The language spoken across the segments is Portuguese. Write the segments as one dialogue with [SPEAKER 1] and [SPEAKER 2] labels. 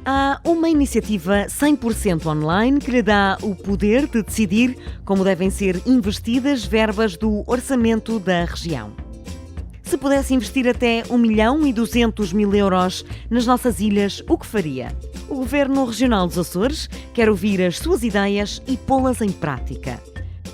[SPEAKER 1] Há uma iniciativa 100% online que lhe dá o poder de decidir como devem ser investidas verbas do orçamento da região. Se pudesse investir até 1.200.000 euros nas nossas ilhas, o que faria? O Governo Regional dos Açores quer ouvir as suas ideias e pô-las em prática.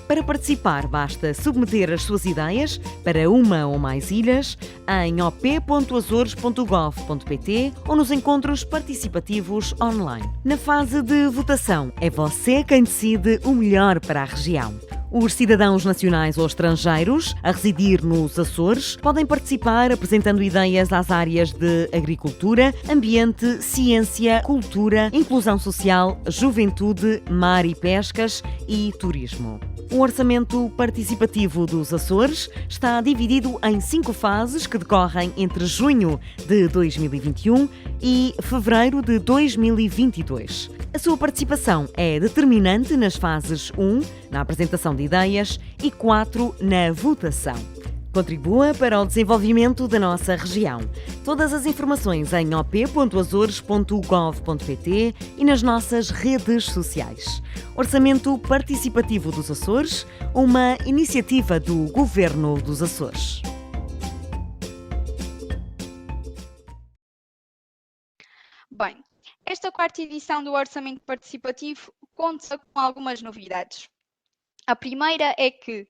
[SPEAKER 1] Para participar, basta submeter as suas ideias para uma ou mais ilhas em op.azores.gov.pt ou nos encontros participativos online. Na fase de votação, é você quem decide o melhor para a região. Os cidadãos nacionais ou estrangeiros a residir nos Açores podem participar apresentando ideias às áreas de agricultura, ambiente, ciência, cultura, inclusão social, juventude, mar e pescas e turismo. O orçamento participativo dos Açores está dividido em 5 fases que decorrem entre junho de 2021 e fevereiro de 2022. A sua participação é determinante nas fases 1, na apresentação de ideias, e 4, na votação. Contribua para o desenvolvimento da nossa região. Todas as informações em op.azores.gov.pt e nas nossas redes sociais. Orçamento Participativo dos Açores, uma iniciativa do Governo dos Açores.
[SPEAKER 2] Bem, esta quarta edição do Orçamento Participativo conta com algumas novidades. A primeira é que,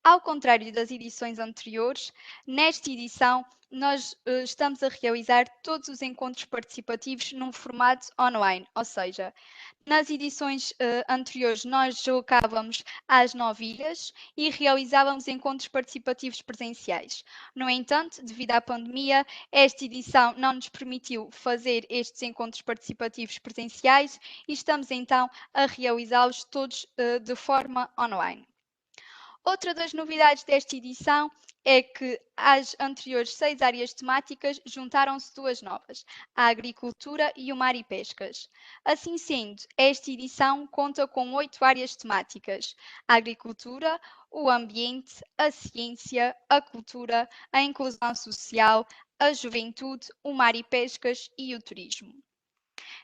[SPEAKER 2] ao contrário das edições anteriores, nesta edição nós estamos a realizar todos os encontros participativos num formato online, ou seja, nas edições anteriores nós deslocávamos às 9 ilhas e realizávamos encontros participativos presenciais. No entanto, devido à pandemia, esta edição não nos permitiu fazer estes encontros participativos presenciais e estamos então a realizá-los todos de forma online. Outra das novidades desta edição é que às anteriores 6 áreas temáticas juntaram-se 2 novas, a agricultura e o mar e pescas. Assim sendo, esta edição conta com 8 áreas temáticas: a agricultura, o ambiente, a ciência, a cultura, a inclusão social, a juventude, o mar e pescas e o turismo.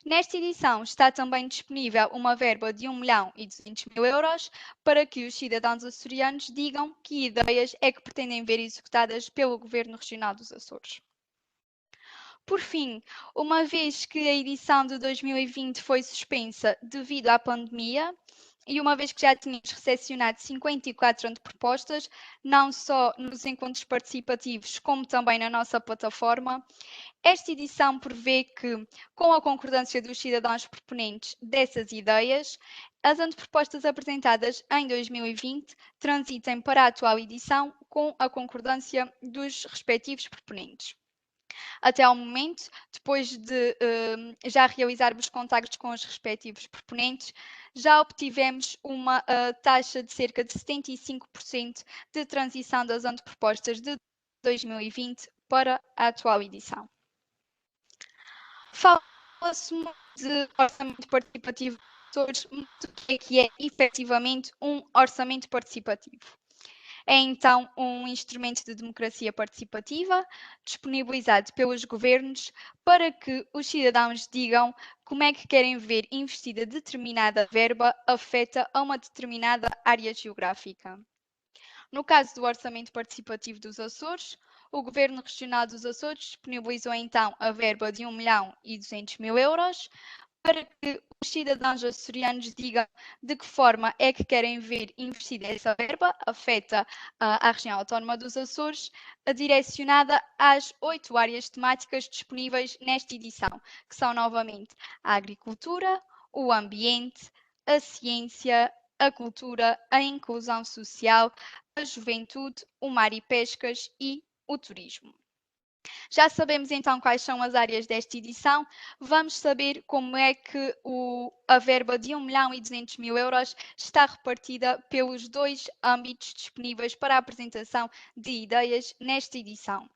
[SPEAKER 2] Nesta edição está também disponível uma verba de 1.200.000 euros para que os cidadãos açorianos digam que ideias é que pretendem ver executadas pelo Governo Regional dos Açores. Por fim, uma vez que a edição de 2020 foi suspensa devido à pandemia, e uma vez que já tínhamos recepcionado 54 antepropostas, não só nos encontros participativos, como também na nossa plataforma, esta edição prevê que, com a concordância dos cidadãos proponentes dessas ideias, as antepropostas apresentadas em 2020 transitem para a atual edição com a concordância dos respectivos proponentes. Até ao momento, depois de já realizarmos contactos com os respectivos proponentes, já obtivemos uma taxa de cerca de 75% de transição das antepropostas de 2020 para a atual edição. Fala-se muito de orçamento participativo, muito o que é efetivamente um orçamento participativo. É então um instrumento de democracia participativa disponibilizado pelos governos para que os cidadãos digam como é que querem ver investida determinada verba afeta a uma determinada área geográfica. No caso do Orçamento Participativo dos Açores, o Governo Regional dos Açores disponibilizou então a verba de 1.200.000 euros para que os cidadãos açorianos digam de que forma é que querem ver investida essa verba, afeta à região autónoma dos Açores, direcionada às 8 áreas temáticas disponíveis nesta edição, que são novamente a agricultura, o ambiente, a ciência, a cultura, a inclusão social, a juventude, o mar e pescas e o turismo. Já sabemos então quais são as áreas desta edição, vamos saber como é que a verba de 1.200.000 euros está repartida pelos 2 âmbitos disponíveis para a apresentação de ideias nesta edição.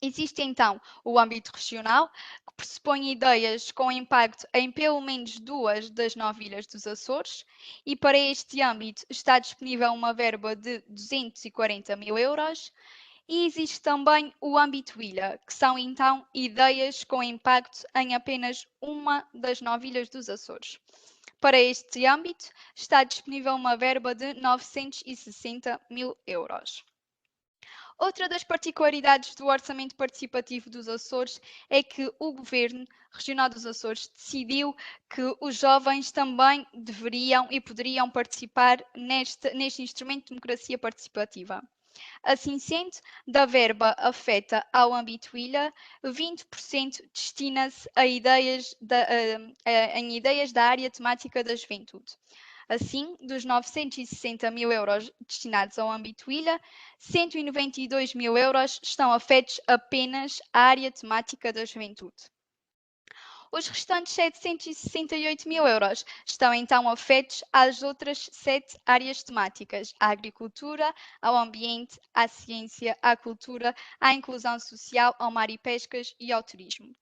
[SPEAKER 2] Existe então o âmbito regional, que pressupõe ideias com impacto em pelo menos 2 das 9 ilhas dos Açores, e para este âmbito está disponível uma verba de 240.000 euros. E existe também o âmbito ilha, que são então ideias com impacto em apenas uma das 9 ilhas dos Açores. Para este âmbito, está disponível uma verba de 960 mil euros. Outra das particularidades do Orçamento Participativo dos Açores é que o Governo Regional dos Açores decidiu que os jovens também deveriam e poderiam participar neste instrumento de democracia participativa. Assim sendo, da verba afeta ao âmbito ilha, 20% destina-se em ideias da área temática da juventude. Assim, dos 960 mil euros destinados ao âmbito ilha, 192 mil euros estão afetos apenas à área temática da juventude. Os restantes 768 mil euros estão então afetos às outras 7 áreas temáticas: à agricultura, ao ambiente, à ciência, à cultura, à inclusão social, ao mar e pescas e ao turismo.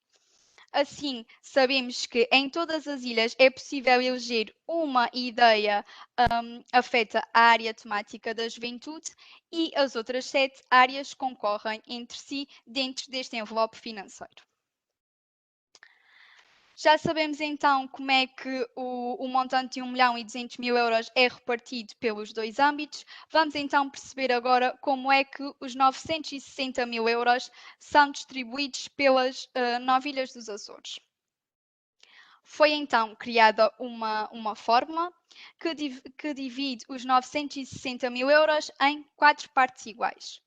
[SPEAKER 2] Assim, sabemos que em todas as ilhas é possível eleger uma ideia afeta à área temática da juventude e as outras 7 áreas concorrem entre si dentro deste envelope financeiro. Já sabemos então como é que o montante de 1.200.000 euros é repartido pelos dois âmbitos. Vamos então perceber agora como é que os 960 mil euros são distribuídos pelas 9 ilhas dos Açores. Foi então criada uma fórmula que divide os 960 mil euros em 4 partes iguais.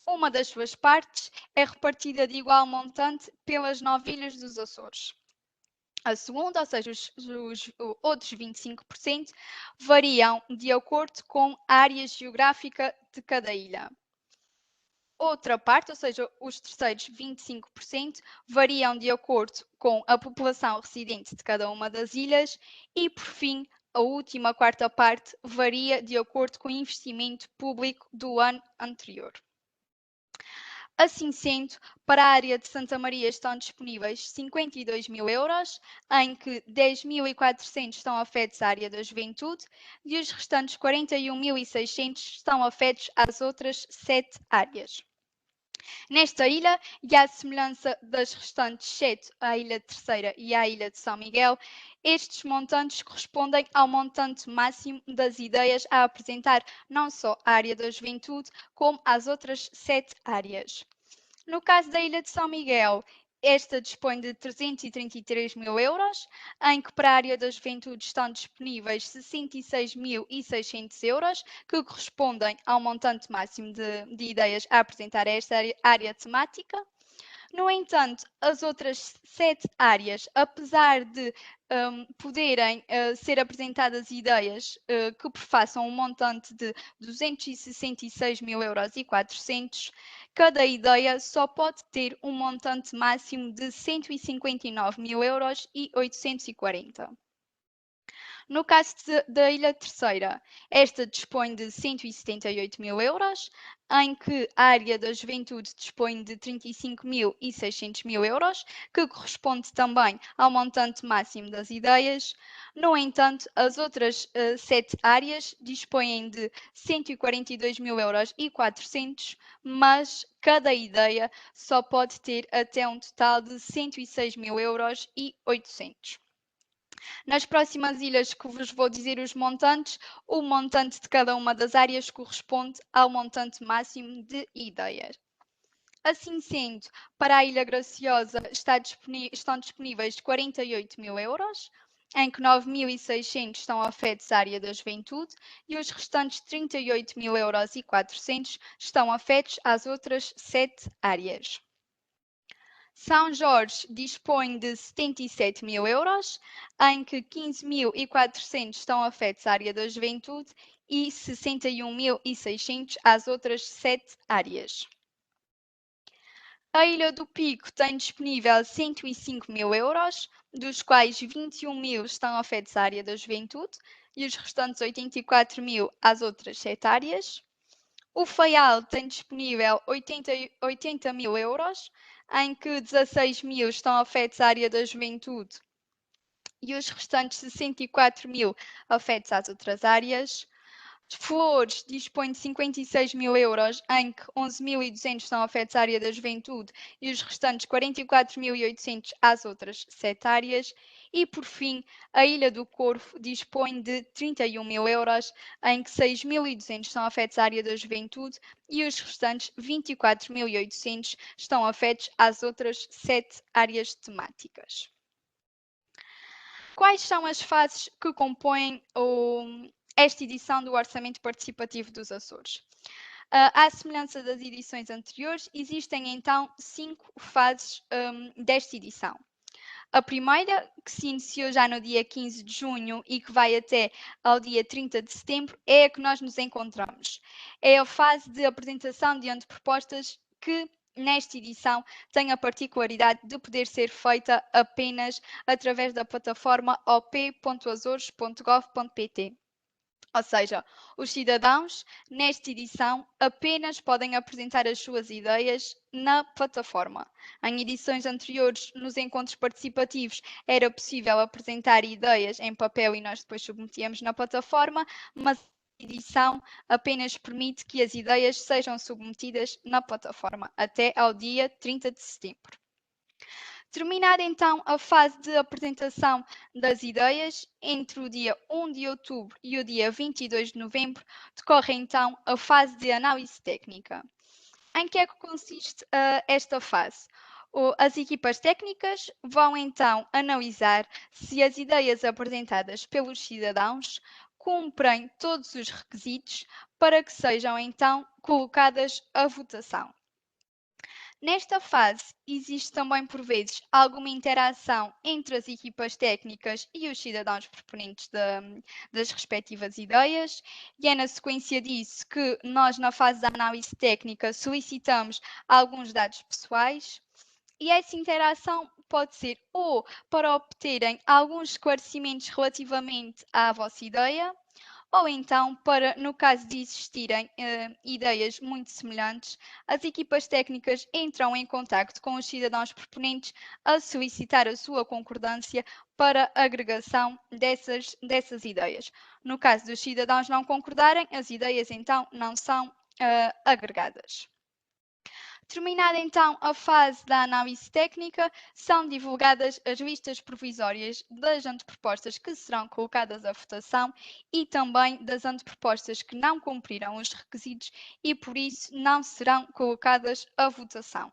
[SPEAKER 2] Uma das suas partes é repartida de igual montante pelas 9 ilhas dos Açores. A segunda, ou seja, os outros 25%, variam de acordo com a área geográfica de cada ilha. Outra parte, ou seja, os terceiros 25%, variam de acordo com a população residente de cada uma das ilhas. E, por fim, a última quarta parte varia de acordo com o investimento público do ano anterior. Assim sendo, para a área de Santa Maria estão disponíveis 52 mil euros, em que 10.400 estão afetos à área da juventude e os restantes 41.600 estão afetos às outras 7 áreas. Nesta ilha, e à semelhança das restantes 7, a Ilha Terceira e a Ilha de São Miguel, estes montantes correspondem ao montante máximo das ideias a apresentar não só à área da juventude, como às outras 7 áreas. No caso da Ilha de São Miguel, esta dispõe de 333 mil euros, em que para a área da juventude estão disponíveis 66.600 euros, que correspondem ao montante máximo de ideias a apresentar a esta área temática. No entanto, as outras 7 áreas, apesar de poderem ser apresentadas ideias que prefaçam um montante de 266 mil euros e 400, cada ideia só pode ter um montante máximo de 159 mil euros e 840. No caso da Ilha Terceira, esta dispõe de 178 mil euros, em que a área da juventude dispõe de 35.600 mil euros, que corresponde também ao montante máximo das ideias. No entanto, as outras 7 áreas dispõem de 142 mil euros e 400, mas cada ideia só pode ter até um total de 106 mil euros e 800. Nas próximas ilhas que vos vou dizer os montantes, o montante de cada uma das áreas corresponde ao montante máximo de ideias. Assim sendo, para a Ilha Graciosa estão disponíveis 48 mil euros, em que 9.600 estão afetos à área da juventude e os restantes 38 mil euros e 400 estão afetos às outras 7 áreas. São Jorge dispõe de 77 mil euros, em que 15.400 estão afetos à área da juventude e 61.600 às outras 7 áreas. A Ilha do Pico tem disponível 105 mil euros, dos quais 21 mil estão afetos à área da juventude e os restantes 84 mil às outras 7 áreas. O Faial tem disponível 80 mil euros, em que 16 mil estão afetos à área da juventude e os restantes 64 mil afetos às outras áreas. Flores dispõe de 56 mil euros, em que 11.200 são afetos à área da juventude e os restantes 44.800 às outras 7 áreas. E, por fim, a Ilha do Corvo dispõe de 31 mil euros, em que 6.200 são afetos à área da juventude e os restantes 24.800 estão afetos às outras 7 áreas temáticas. Quais são as fases que compõem esta edição do Orçamento Participativo dos Açores? À semelhança das edições anteriores, existem então 5 fases desta edição. A primeira, que se iniciou já no dia 15 de junho e que vai até ao dia 30 de setembro, é a que nós nos encontramos. É a fase de apresentação de antepropostas que, nesta edição, tem a particularidade de poder ser feita apenas através da plataforma op.azores.gov.pt. Ou seja, os cidadãos, nesta edição, apenas podem apresentar as suas ideias na plataforma. Em edições anteriores, nos encontros participativos, era possível apresentar ideias em papel e nós depois submetíamos na plataforma, mas a edição apenas permite que as ideias sejam submetidas na plataforma até ao dia 30 de setembro. Terminada então a fase de apresentação das ideias, entre o dia 1 de outubro e o dia 22 de novembro, decorre então a fase de análise técnica. Em que é que consiste esta fase? As equipas técnicas vão então analisar se as ideias apresentadas pelos cidadãos cumprem todos os requisitos para que sejam então colocadas à votação. Nesta fase, existe também, por vezes, alguma interação entre as equipas técnicas e os cidadãos proponentes das respectivas ideias, e é na sequência disso que nós, na fase da análise técnica, solicitamos alguns dados pessoais, e essa interação pode ser ou para obterem alguns esclarecimentos relativamente à vossa ideia, ou então, para, no caso de existirem ideias muito semelhantes, as equipas técnicas entram em contacto com os cidadãos proponentes a solicitar a sua concordância para a agregação dessas ideias. No caso dos cidadãos não concordarem, as ideias então não são agregadas. Terminada então a fase da análise técnica, são divulgadas as listas provisórias das antepropostas que serão colocadas à votação e também das antepropostas que não cumpriram os requisitos e por isso não serão colocadas à votação.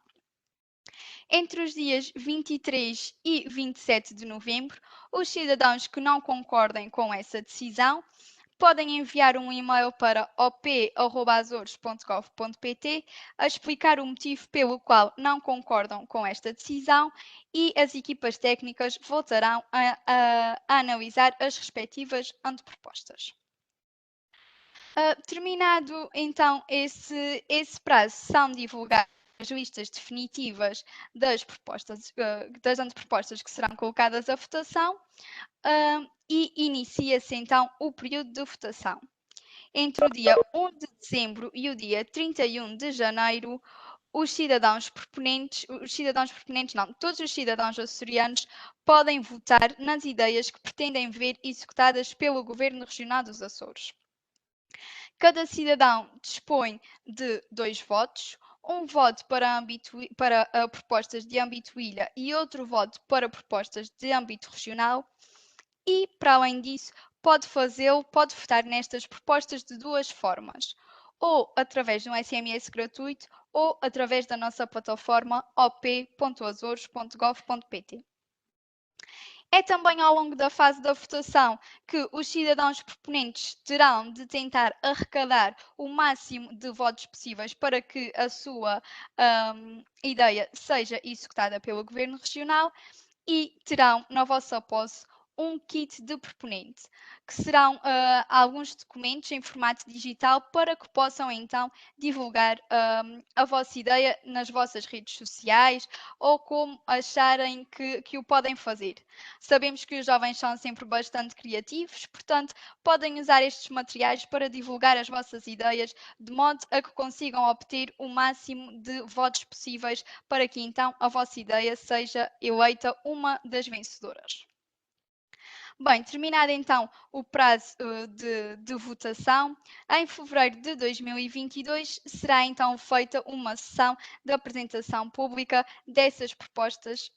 [SPEAKER 2] Entre os dias 23 e 27 de novembro, os cidadãos que não concordem com essa decisão podem enviar um e-mail para op.azores.gov.pt a explicar o motivo pelo qual não concordam com esta decisão e as equipas técnicas voltarão a analisar as respectivas antepropostas. Terminado então esse prazo, são divulgadas as listas definitivas das antepropostas que serão colocadas à votação e inicia-se então o período de votação. Entre o dia 1 de dezembro e o dia 31 de janeiro, todos os cidadãos açorianos podem votar nas ideias que pretendem ver executadas pelo Governo Regional dos Açores. Cada cidadão dispõe de 2 votos, um voto para propostas de âmbito ilha e outro voto para propostas de âmbito regional e, para além disso, pode votar nestas propostas de 2 formas, ou através de um SMS gratuito ou através da nossa plataforma op.azores.gov.pt. É também ao longo da fase da votação que os cidadãos proponentes terão de tentar arrecadar o máximo de votos possíveis para que a sua ideia seja executada pelo Governo Regional e terão na vossa posse um kit de proponente, que serão alguns documentos em formato digital para que possam então divulgar a vossa ideia nas vossas redes sociais ou como acharem que o podem fazer. Sabemos que os jovens são sempre bastante criativos, portanto, podem usar estes materiais para divulgar as vossas ideias de modo a que consigam obter o máximo de votos possíveis para que então a vossa ideia seja eleita uma das vencedoras. Bem, terminado então o prazo de votação, em fevereiro de 2022 será então feita uma sessão de apresentação pública dessas propostas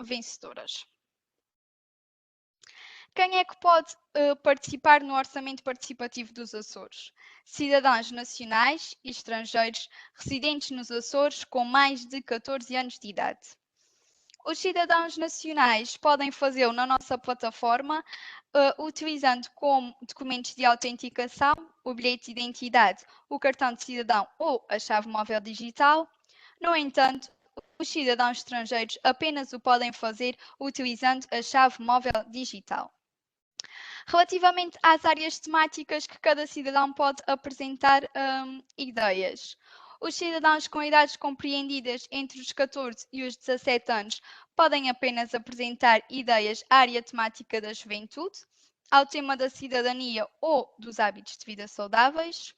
[SPEAKER 2] vencedoras. Quem é que pode participar no Orçamento Participativo dos Açores? Cidadãos nacionais e estrangeiros residentes nos Açores com mais de 14 anos de idade. Os cidadãos nacionais podem fazê-lo na nossa plataforma, utilizando como documentos de autenticação o bilhete de identidade, o cartão de cidadão ou a chave móvel digital. No entanto, os cidadãos estrangeiros apenas o podem fazer utilizando a chave móvel digital. Relativamente às áreas temáticas que cada cidadão pode apresentar ideias. Os cidadãos com idades compreendidas entre os 14 e os 17 anos podem apenas apresentar ideias à área temática da juventude, ao tema da cidadania ou dos hábitos de vida saudáveis.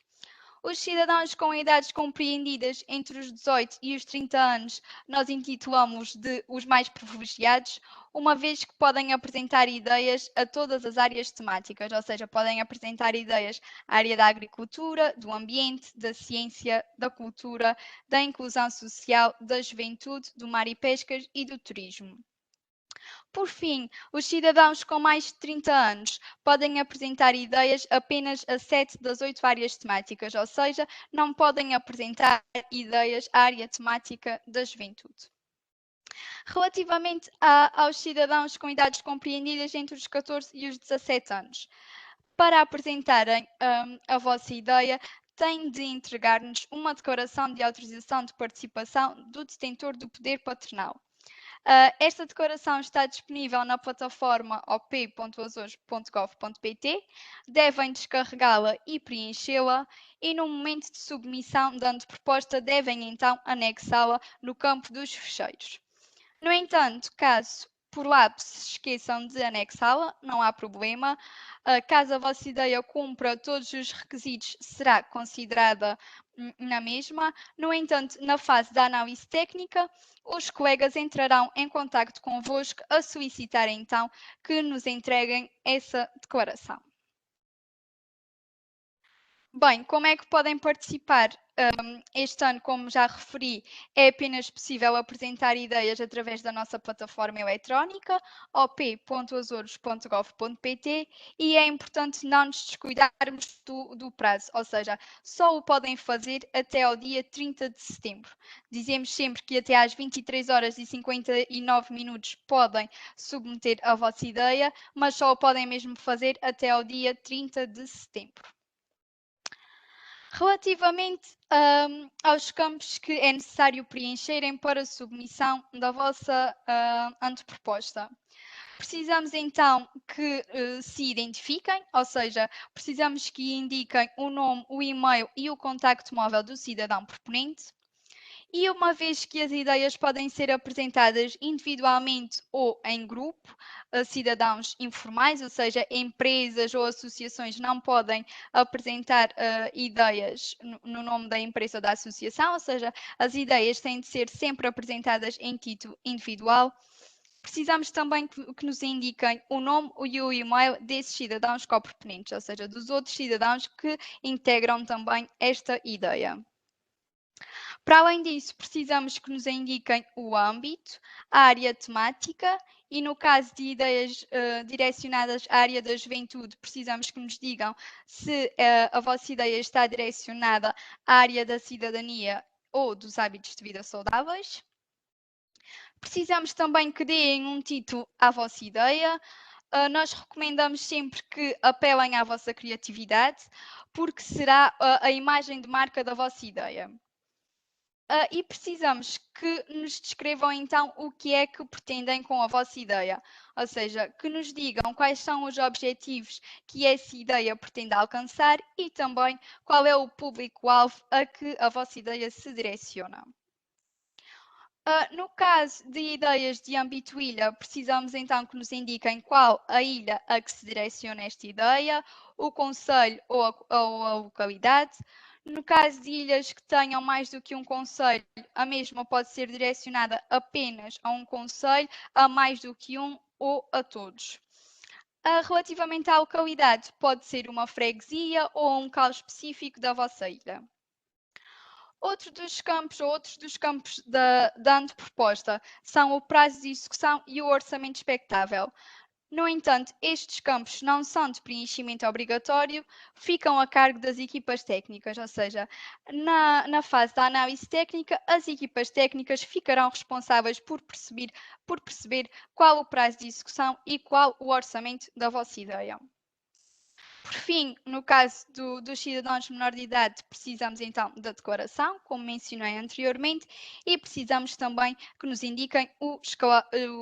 [SPEAKER 2] Os cidadãos com idades compreendidas entre os 18 e os 30 anos nós intitulamos de os mais privilegiados, uma vez que podem apresentar ideias a todas as áreas temáticas, ou seja, podem apresentar ideias à área da agricultura, do ambiente, da ciência, da cultura, da inclusão social, da juventude, do mar e pescas e do turismo. Por fim, os cidadãos com mais de 30 anos podem apresentar ideias apenas a 7 das 8 áreas temáticas, ou seja, não podem apresentar ideias à área temática da juventude. Relativamente aos cidadãos com idades compreendidas entre os 14 e os 17 anos, para apresentarem a vossa ideia, têm de entregar-nos uma declaração de autorização de participação do detentor do poder patronal. Esta declaração está disponível na plataforma op.azores.gov.pt, devem descarregá-la e preenchê-la e no momento de submissão da proposta devem então anexá-la no campo dos fecheiros. No entanto, caso por lápis se esqueçam de anexá-la, não há problema. Caso a vossa ideia cumpra todos os requisitos, será considerada na mesma. No entanto, na fase da análise técnica, os colegas entrarão em contacto convosco a solicitar então que nos entreguem essa declaração. Bem, como é que podem participar? Este ano, como já referi, é apenas possível apresentar ideias através da nossa plataforma eletrónica, op.azores.gov.pt, e é importante não nos descuidarmos do prazo, ou seja, só o podem fazer até ao dia 30 de setembro. Dizemos sempre que até às 23 horas e 59 minutos podem submeter a vossa ideia, mas só o podem mesmo fazer até ao dia 30 de setembro. Relativamente aos campos que é necessário preencherem para a submissão da vossa anteproposta. Precisamos então que se identifiquem, ou seja, precisamos que indiquem o nome, o e-mail e o contacto móvel do cidadão proponente. E uma vez que as ideias podem ser apresentadas individualmente ou em grupo, cidadãos informais, ou seja, empresas ou associações não podem apresentar ideias no nome da empresa ou da associação, ou seja, as ideias têm de ser sempre apresentadas em título individual. Precisamos também que nos indiquem o nome e o e-mail desses cidadãos coproponentes, ou seja, dos outros cidadãos que integram também esta ideia. Para além disso, precisamos que nos indiquem o âmbito, a área temática e, no caso de ideias direcionadas à área da juventude, precisamos que nos digam se a vossa ideia está direcionada à área da cidadania ou dos hábitos de vida saudáveis. Precisamos também que deem um título à vossa ideia. Nós recomendamos sempre que apelem à vossa criatividade, porque será a imagem de marca da vossa ideia. E precisamos que nos descrevam então o que é que pretendem com a vossa ideia, ou seja, que nos digam quais são os objetivos que essa ideia pretende alcançar e também qual é o público-alvo a que a vossa ideia se direciona. No caso de ideias de âmbito ilha, precisamos então que nos indiquem qual a ilha a que se direciona esta ideia, o concelho ou a localidade. No caso de ilhas que tenham mais do que um concelho, a mesma pode ser direcionada apenas a um concelho, a mais do que um ou a todos. Relativamente à localidade, pode ser uma freguesia ou um local específico da vossa ilha. Outros dos campos da anteproposta são o prazo de execução e o orçamento expectável. No entanto, estes campos não são de preenchimento obrigatório, ficam a cargo das equipas técnicas, ou seja, na fase da análise técnica, as equipas técnicas ficarão responsáveis por perceber qual o prazo de execução e qual o orçamento da vossa ideia. Por fim, no caso dos cidadãos menor de idade, precisamos então da declaração, como mencionei anteriormente, e precisamos também que nos indiquem o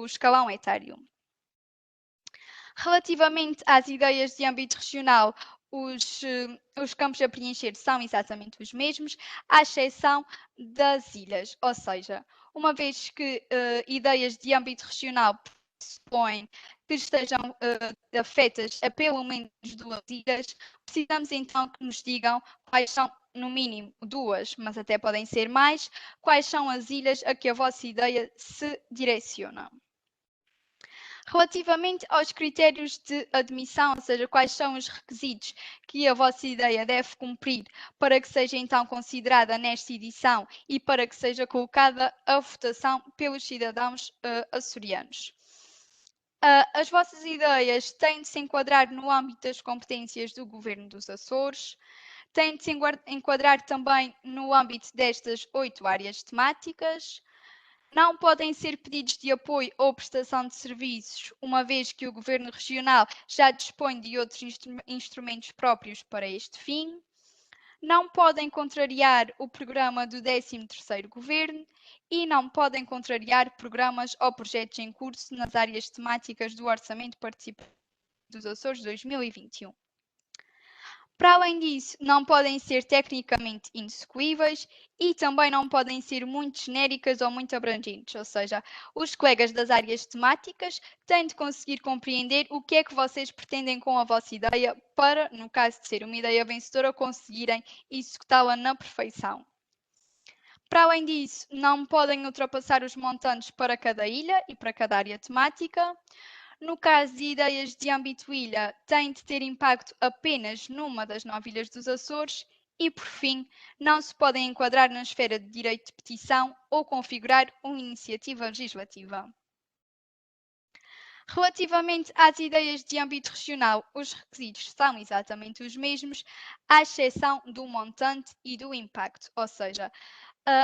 [SPEAKER 2] escalão etário. Relativamente às ideias de âmbito regional, os campos a preencher são exatamente os mesmos, à exceção das ilhas, ou seja, uma vez que ideias de âmbito regional pressupõem que estejam afetas a pelo menos 2 ilhas, precisamos então que nos digam quais são, no mínimo 2, mas até podem ser mais, quais são as ilhas a que a vossa ideia se direciona. Relativamente aos critérios de admissão, ou seja, quais são os requisitos que a vossa ideia deve cumprir para que seja então considerada nesta edição e para que seja colocada a votação pelos cidadãos açorianos. As vossas ideias têm de se enquadrar no âmbito das competências do Governo dos Açores, têm de se enquadrar também no âmbito destas 8 áreas temáticas. Não podem ser pedidos de apoio ou prestação de serviços, uma vez que o Governo Regional já dispõe de outros instrumentos próprios para este fim. Não podem contrariar o programa do 13º Governo e não podem contrariar programas ou projetos em curso nas áreas temáticas do Orçamento Participativo dos Açores 2021. Para além disso, não podem ser tecnicamente inexecuíveis e também não podem ser muito genéricas ou muito abrangentes, ou seja, os colegas das áreas temáticas têm de conseguir compreender o que é que vocês pretendem com a vossa ideia para, no caso de ser uma ideia vencedora, conseguirem executá-la na perfeição. Para além disso, não podem ultrapassar os montantes para cada ilha e para cada área temática. No caso de ideias de âmbito ilha, têm de ter impacto apenas numa das 9 ilhas dos Açores e, por fim, não se podem enquadrar na esfera de direito de petição ou configurar uma iniciativa legislativa. Relativamente às ideias de âmbito regional, os requisitos são exatamente os mesmos, à exceção do montante e do impacto, ou seja,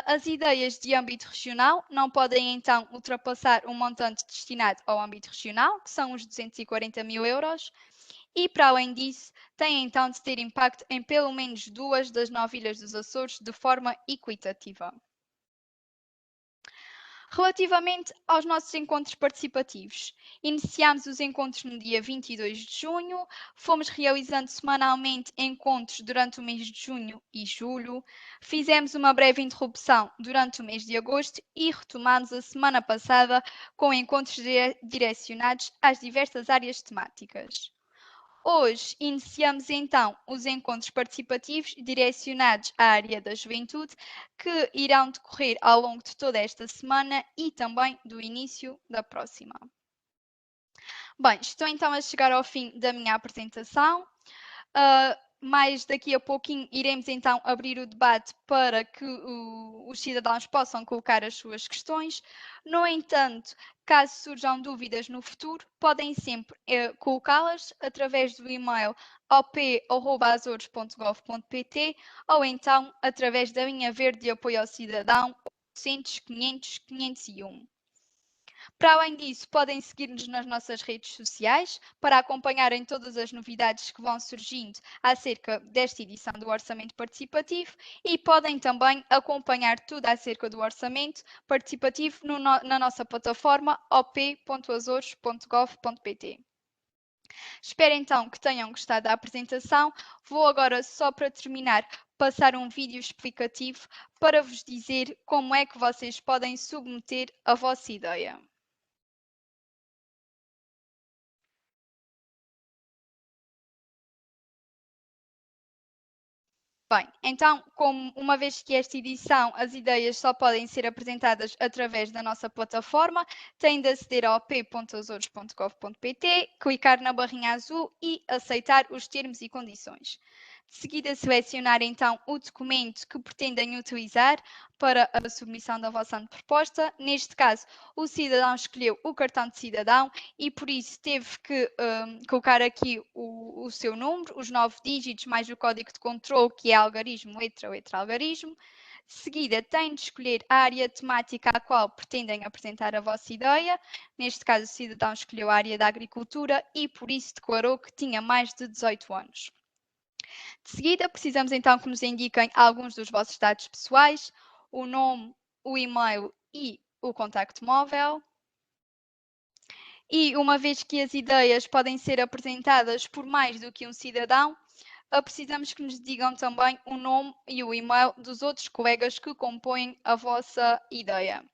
[SPEAKER 2] as ideias de âmbito regional não podem então ultrapassar o montante destinado ao âmbito regional, que são os 240 mil euros, e para além disso, têm então de ter impacto em pelo menos 2 das 9 ilhas dos Açores de forma equitativa. Relativamente aos nossos encontros participativos, iniciámos os encontros no dia 22 de junho, fomos realizando semanalmente encontros durante o mês de junho e julho, fizemos uma breve interrupção durante o mês de agosto e retomamos a semana passada com encontros direcionados às diversas áreas temáticas. Hoje iniciamos então os encontros participativos direcionados à área da juventude, que irão decorrer ao longo de toda esta semana e também do início da próxima. Bem, estou então a chegar ao fim da minha apresentação. Mais daqui a pouquinho iremos então abrir o debate para que os cidadãos possam colocar as suas questões. No entanto, caso surjam dúvidas no futuro, podem sempre colocá-las através do e-mail op@azores.gov.pt ou então através da linha verde de apoio ao cidadão 800 500 501. Para além disso, podem seguir-nos nas nossas redes sociais para acompanharem todas as novidades que vão surgindo acerca desta edição do Orçamento Participativo e podem também acompanhar tudo acerca do Orçamento Participativo na nossa plataforma op.azores.gov.pt. Espero então que tenham gostado da apresentação. Vou agora, só para terminar, passar um vídeo explicativo para vos dizer como é que vocês podem submeter a vossa ideia. Bem, então, como uma vez que esta edição as ideias só podem ser apresentadas através da nossa plataforma, tem de aceder ao p.azores.gov.pt, clicar na barrinha azul e aceitar os termos e condições. De seguida, selecionar então o documento que pretendem utilizar para a submissão da vossa proposta. Neste caso, o cidadão escolheu o cartão de cidadão e por isso teve que colocar aqui o seu número, os 9 dígitos mais o código de controle, que é algarismo, letra, letra, algarismo. De seguida, têm de escolher a área temática à qual pretendem apresentar a vossa ideia. Neste caso, o cidadão escolheu a área da agricultura e por isso declarou que tinha mais de 18 anos. De seguida, precisamos então que nos indiquem alguns dos vossos dados pessoais, o nome, o e-mail e o contacto móvel. E uma vez que as ideias podem ser apresentadas por mais do que um cidadão, precisamos que nos digam também o nome e o e-mail dos outros colegas que compõem a vossa ideia.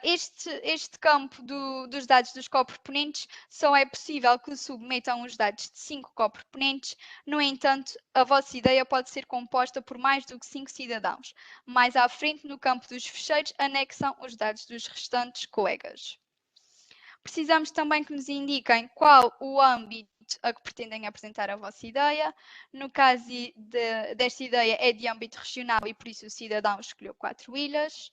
[SPEAKER 2] Este campo dos dados dos coproponentes só é possível que submetam os dados de 5 coproponentes. No entanto, a vossa ideia pode ser composta por mais do que 5 cidadãos. Mais à frente, no campo dos fecheiros, anexam os dados dos restantes colegas. Precisamos também que nos indiquem qual o âmbito a que pretendem apresentar a vossa ideia. No caso desta ideia é de âmbito regional e por isso o cidadão escolheu 4 ilhas.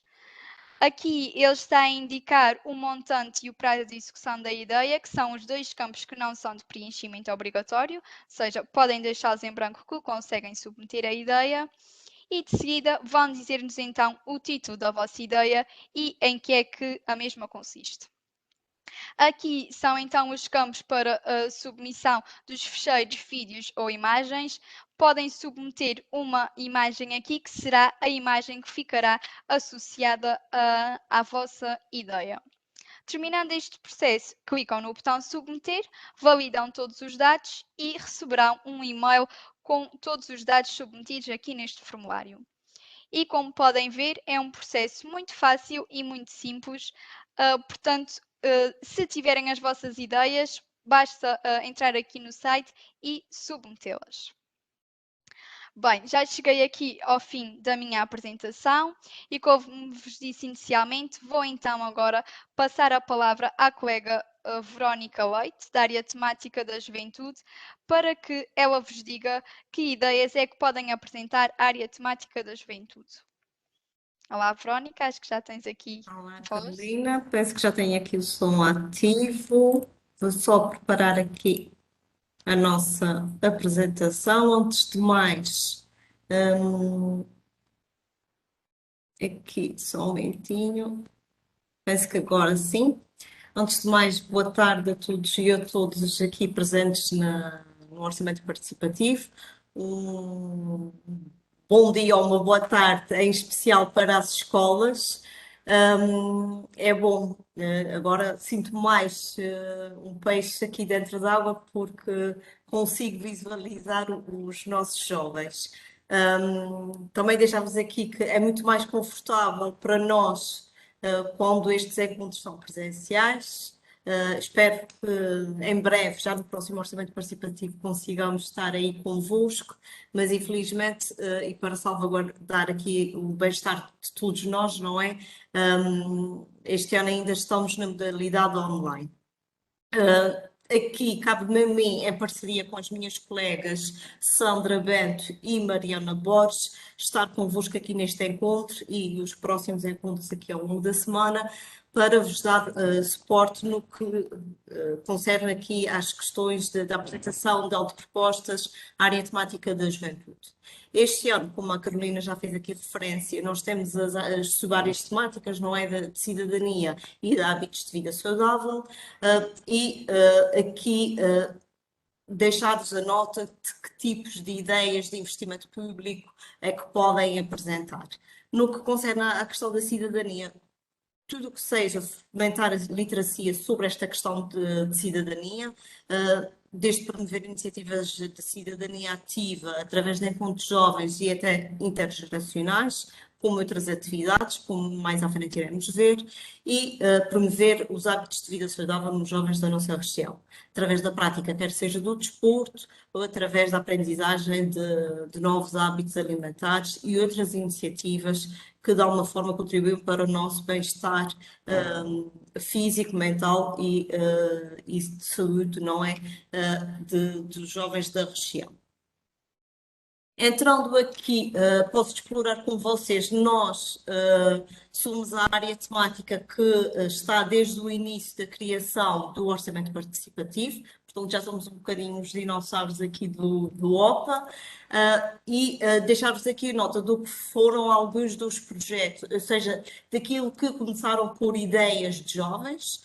[SPEAKER 2] Aqui ele está a indicar o montante e o prazo de execução da ideia, que são os dois campos que não são de preenchimento obrigatório, ou seja, podem deixá-los em branco que conseguem submeter a ideia. E de seguida vão dizer-nos então o título da vossa ideia e em que é que a mesma consiste. Aqui são então os campos para a submissão dos fecheiros, vídeos ou imagens. Podem submeter uma imagem aqui, que será a imagem que ficará associada à vossa ideia. Terminando este processo, clicam no botão submeter, validam todos os dados e receberão um e-mail com todos os dados submetidos aqui neste formulário. E como podem ver, é um processo muito fácil e muito simples, portanto, se tiverem as vossas ideias, basta entrar aqui no site e submetê-las. Bem, já cheguei aqui ao fim da minha apresentação e, como vos disse inicialmente, vou então agora passar a palavra à colega Verónica Leite, da área temática da juventude, para que ela vos diga que ideias é que podem apresentar a área temática da juventude. Olá, Verónica, acho que já tens aqui
[SPEAKER 3] Olá,
[SPEAKER 2] voz.
[SPEAKER 3] Carolina. Penso que já tenho aqui o som ativo. Vou só preparar aqui a nossa apresentação. Antes de mais, aqui só um momentinho. Penso que agora sim. Antes de mais, boa tarde a todos e a todas aqui presentes no Orçamento Participativo. Um bom dia ou uma boa tarde, em especial para as escolas. É bom, agora sinto mais um peixe aqui dentro d'água porque consigo visualizar os nossos jovens. Também deixamos aqui que é muito mais confortável para nós quando estes encontros são presenciais. Espero que em breve, já no próximo Orçamento Participativo, consigamos estar aí convosco, mas infelizmente, e para salvaguardar aqui o bem-estar de todos nós, não é? Este ano ainda estamos na modalidade online. Aqui cabe-me a mim, em parceria com as minhas colegas Sandra Bento e Mariana Borges, estar convosco aqui neste encontro e os próximos encontros aqui ao longo da semana, para vos dar suporte no que concerne aqui às questões da apresentação de autopropostas, à área temática da juventude. Este ano, como a Carolina já fez aqui referência, nós temos as subáreas temáticas, não é, de cidadania e de hábitos de vida saudável, aqui deixar-vos a nota de que tipos de ideias de investimento público é que podem apresentar. No que concerne à questão da cidadania, tudo o que seja fomentar a literacia sobre esta questão de cidadania, desde promover iniciativas de cidadania ativa através de encontros jovens e até intergeracionais, como outras atividades, como mais à frente iremos ver, e promover os hábitos de vida saudável nos jovens da nossa região, através da prática, quer seja do desporto ou através da aprendizagem de novos hábitos alimentares e outras iniciativas que de alguma forma contribuem para o nosso bem-estar físico, mental e de saúde, não é? Dos jovens da região. Entrando aqui, posso explorar com vocês, nós somos a área temática que está desde o início da criação do orçamento participativo, portanto já somos um bocadinho os dinossauros aqui do OPA, e deixar-vos aqui nota do que foram alguns dos projetos, ou seja, daquilo que começaram por ideias de jovens,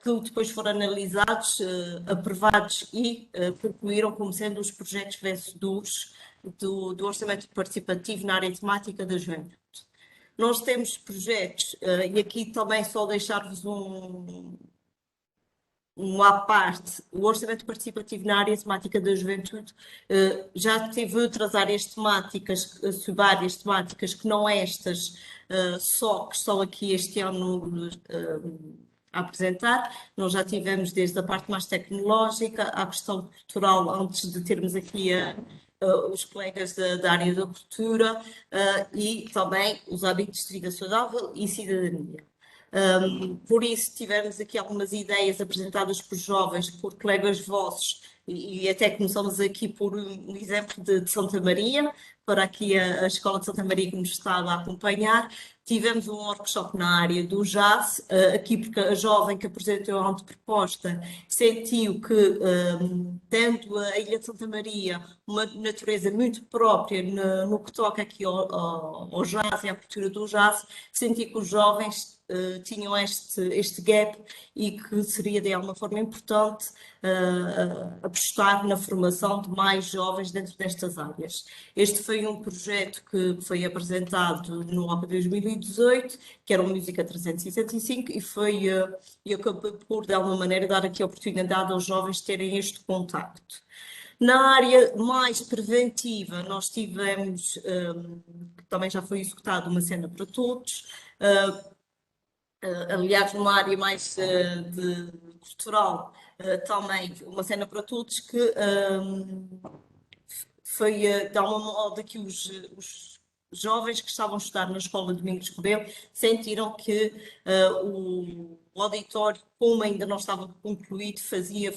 [SPEAKER 3] que depois foram analisados, aprovados e concluíram como sendo os projetos vencedores do orçamento participativo na área temática da juventude. Nós temos projetos, e aqui também só deixar-vos à parte, o orçamento participativo na área temática da juventude já teve outras áreas temáticas, sub-áreas temáticas que não estas, só que estão aqui este ano a apresentar. Nós já tivemos desde a parte mais tecnológica à questão cultural, antes de termos aqui os colegas da área da cultura, e também os hábitos de vida saudável e cidadania. Por isso, tivemos aqui algumas ideias apresentadas por jovens, por colegas vossos, e até começamos aqui por um exemplo de Santa Maria, para aqui a Escola de Santa Maria que nos estava a acompanhar. Tivemos um workshop na área do jazz, aqui porque a jovem que apresentou a anteproposta sentiu que, tendo a Ilha de Santa Maria uma natureza muito própria no que toca aqui ao jazz e à cultura do jazz, sentiu que os jovens tinham este gap e que seria de alguma forma importante apostar na formação de mais jovens dentro destas áreas. Este foi um projeto que foi apresentado no OPA 2018, que era o Música 365, e acabou por, de alguma maneira, dar aqui a oportunidade aos jovens terem este contacto. Na área mais preventiva, nós tivemos, que também já foi executado, uma cena para todos. Aliás, numa área mais cultural, também uma cena para todos, que foi de alguma modo que os jovens que estavam a estudar na Escola Domingos Rebelo sentiram que o auditório, como ainda não estava concluído, fazia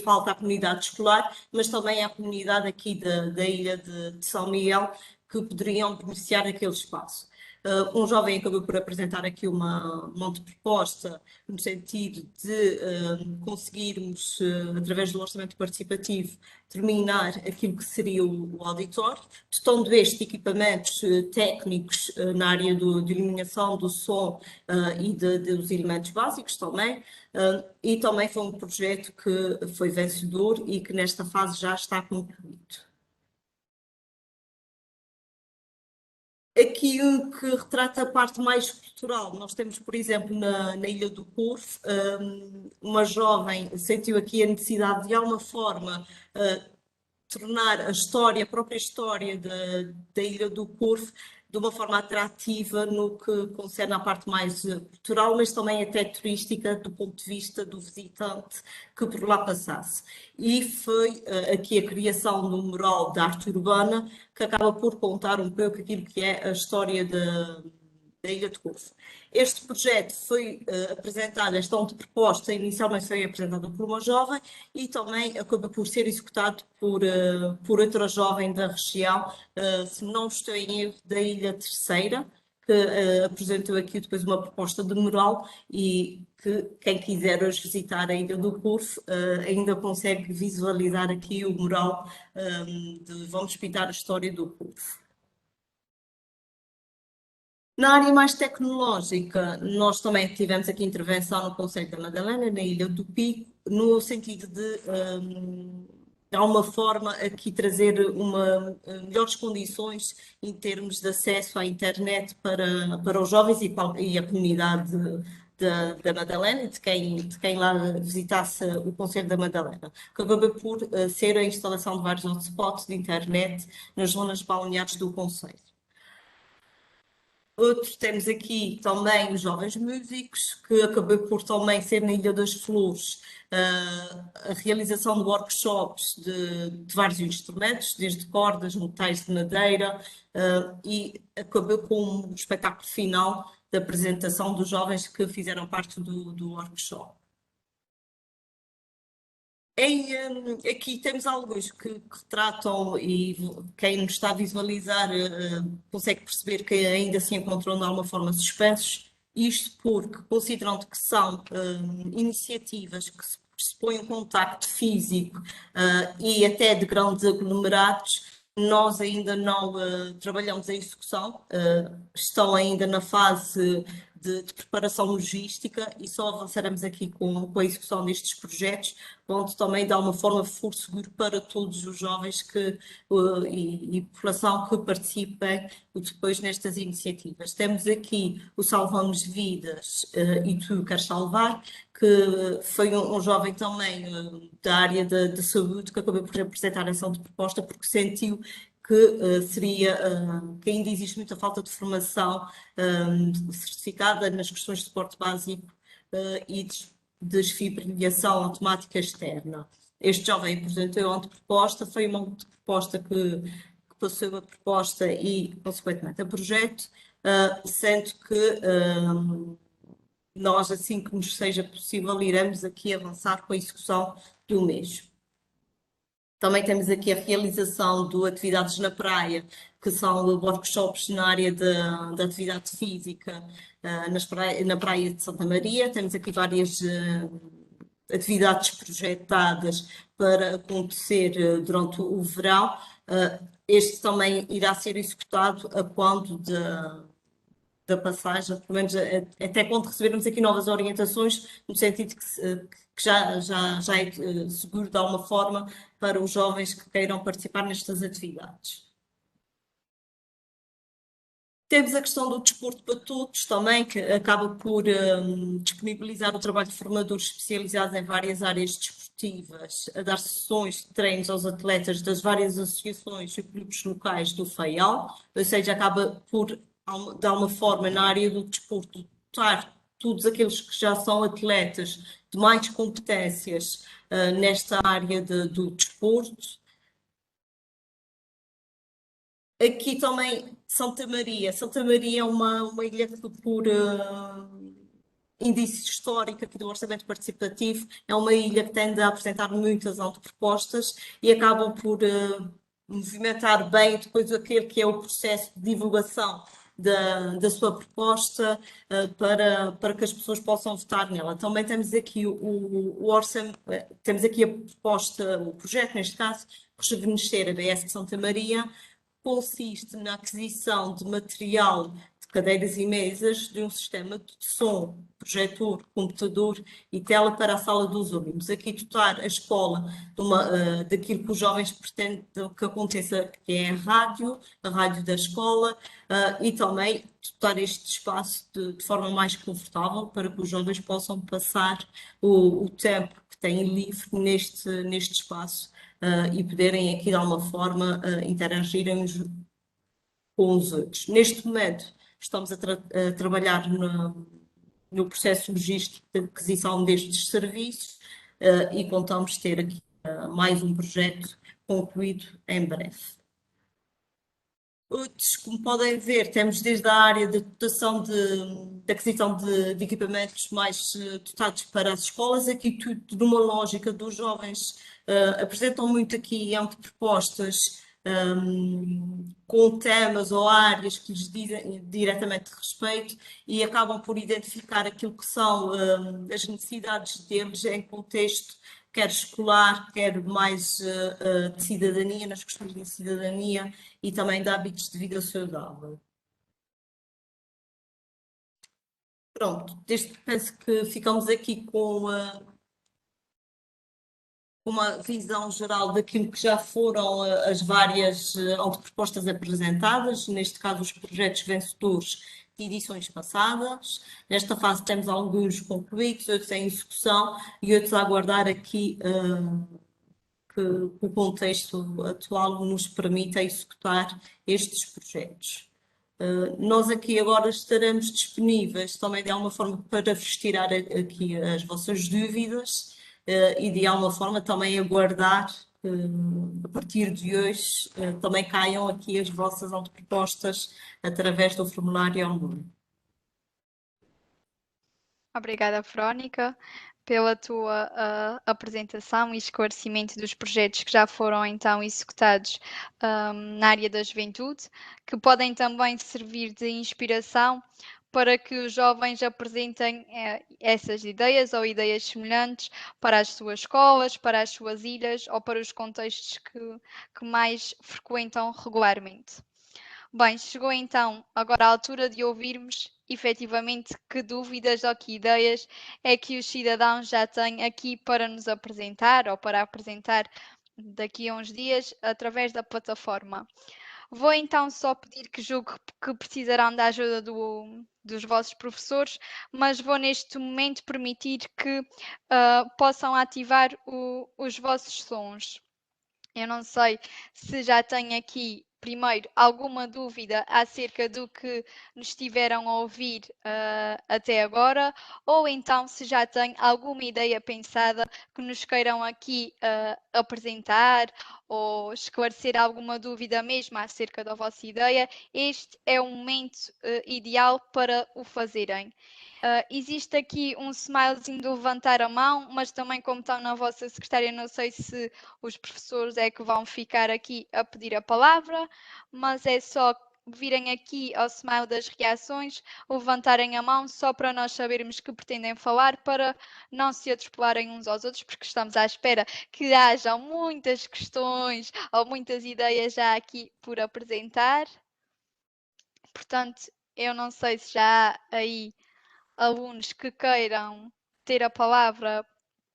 [SPEAKER 3] falta à comunidade escolar, mas também à comunidade aqui da ilha de São Miguel, que poderiam beneficiar daquele espaço. Um jovem acabou por apresentar aqui uma proposta no sentido de conseguirmos, através do orçamento participativo, terminar aquilo que seria o auditório, dotando este equipamentos técnicos na área de iluminação, do som e dos elementos básicos também. E também foi um projeto que foi vencedor e que nesta fase já está concluído. Aqui o que retrata a parte mais cultural, nós temos, por exemplo, na Ilha do Corvo, uma jovem sentiu aqui a necessidade de alguma forma tornar a própria história da Ilha do Corvo de uma forma atrativa no que concerne à parte mais cultural, mas também até turística, do ponto de vista do visitante que por lá passasse. E foi aqui a criação do mural de arte urbana, que acaba por contar um pouco aquilo que é a história da Ilha de Corvo. Este projeto foi apresentado, esta proposta inicialmente foi apresentada por uma jovem e também acaba por ser executado por outra jovem da região, se não estou em erro, da Ilha Terceira, que apresentou aqui depois uma proposta de mural e que quem quiser hoje visitar a Ilha do Corvo ainda consegue visualizar aqui o mural de Vamos Pintar a História do Corvo. Na área mais tecnológica, nós também tivemos aqui intervenção no Conselho da Madalena, na Ilha do Pico, no sentido de alguma forma, aqui trazer melhores condições em termos de acesso à internet para os jovens e a comunidade da Madalena e de quem lá visitasse o Conselho da Madalena, que acabou por ser a instalação de vários hotspots de internet nas zonas balneares do Conselho. Outro, temos aqui também os Jovens Músicos, que acabou por também ser na Ilha das Flores, a realização de workshops de vários instrumentos, desde cordas, metais de madeira, e acabou com o espetáculo final da apresentação dos jovens que fizeram parte do workshop. Aqui temos alguns que retratam, e quem nos está a visualizar consegue perceber que ainda se encontram de alguma forma suspensos, isto porque, considerando que são iniciativas que se pressupõem um contacto físico e até de grandes aglomerados, nós ainda não trabalhamos a execução, estão ainda na fase de preparação logística e só avançaremos aqui com a execução destes projetos, onde também dá uma forma for seguro para todos os jovens e população que participem depois nestas iniciativas. Temos aqui o Salvamos Vidas e Tu Queres Salvar, que foi um jovem também da área da saúde que acabou por apresentar a ação de proposta porque sentiu que ainda existe muita falta de formação certificada nas questões de suporte básico e de desfibrilação automática externa. Este jovem apresentou a anteproposta, foi uma anteproposta que passou a proposta e, consequentemente, a projeto, sendo que nós, assim que nos seja possível, iremos aqui avançar com a execução do mesmo. Também temos aqui a realização de atividades na praia, que são workshops na área da atividade física na praia de Santa Maria. Temos aqui várias atividades projetadas para acontecer durante o verão. Este também irá ser executado a quando da passagem, pelo menos até quando recebermos aqui novas orientações, no sentido que já é seguro de alguma forma para os jovens que queiram participar nestas atividades. Temos a questão do desporto para todos também, que acaba por disponibilizar o trabalho de formadores especializados em várias áreas desportivas, a dar sessões de treinos aos atletas das várias associações e clubes locais do FAIAL, ou seja, acaba por, de alguma forma, na área do desporto, dotar todos aqueles que já são atletas de mais competências nesta área do desporto. Aqui também Santa Maria. Santa Maria é uma ilha que, por índice histórico aqui do orçamento participativo, é uma ilha que tende a apresentar muitas antepropostas e acabam por movimentar bem depois aquele que é o processo de divulgação da sua proposta para que as pessoas possam votar nela. Também temos aqui o orçamento, temos aqui a proposta, o projeto, neste caso, Rejuvenescer a BS de Santa Maria, consiste na aquisição de material de cadeiras e mesas de um sistema de som, projetor, computador e tela para a sala dos alunos. Aqui dotar a escola daquilo que os jovens pretendem que aconteça, que é a rádio da escola, e também dotar este espaço de forma mais confortável para que os jovens possam passar o tempo que têm livre neste espaço e poderem aqui de alguma forma interagirem com os outros. Neste momento estamos a trabalhar no processo logístico de aquisição destes serviços e contamos ter aqui mais um projeto concluído em breve. Outros, como podem ver, temos desde a área de dotação de aquisição de equipamentos mais dotados para as escolas, aqui tudo numa lógica dos jovens, apresentam muito aqui antepropostas com temas ou áreas que lhes dizem diretamente respeito e acabam por identificar aquilo que são as necessidades deles em contexto quer escolar, quer mais de cidadania, nas questões de cidadania e também de hábitos de vida saudável. Pronto, penso que ficamos aqui com uma visão geral daquilo que já foram as várias antepropostas apresentadas, neste caso os projetos vencedores de edições passadas. Nesta fase temos alguns concluídos, outros em execução e outros a aguardar aqui que o contexto atual nos permita executar estes projetos. Nós aqui agora estaremos disponíveis também de alguma forma para vos tirar aqui as vossas dúvidas e de alguma forma também aguardar a partir de hoje também caiam aqui as vossas autopropostas através do formulário online.
[SPEAKER 2] Obrigada, Verónica, pela tua apresentação e esclarecimento dos projetos que já foram então executados na área da juventude, que podem também servir de inspiração para que os jovens apresentem essas ideias ou ideias semelhantes para as suas escolas, para as suas ilhas ou para os contextos que mais frequentam regularmente. Bem, chegou então agora a altura de ouvirmos efetivamente que dúvidas ou que ideias é que os cidadãos já têm aqui para nos apresentar ou para apresentar daqui a uns dias através da plataforma. Vou então só pedir que julgo que precisarão da ajuda dos vossos professores, mas vou neste momento permitir que possam ativar os vossos sons. Eu não sei se já têm aqui, primeiro, alguma dúvida acerca do que nos estiveram a ouvir até agora, ou então se já têm alguma ideia pensada que nos queiram aqui apresentar ou esclarecer alguma dúvida mesmo acerca da vossa ideia. Este é o momento ideal para o fazerem. Existe aqui um smilezinho de levantar a mão, mas também como estão na vossa secretária, não sei se os professores é que vão ficar aqui a pedir a palavra, mas é só virem aqui ao smile das reações, levantarem a mão só para nós sabermos que pretendem falar, para não se atropelarem uns aos outros, porque estamos à espera que hajam muitas questões ou muitas ideias já aqui por apresentar. Portanto, eu não sei se já há aí alunos que queiram ter a palavra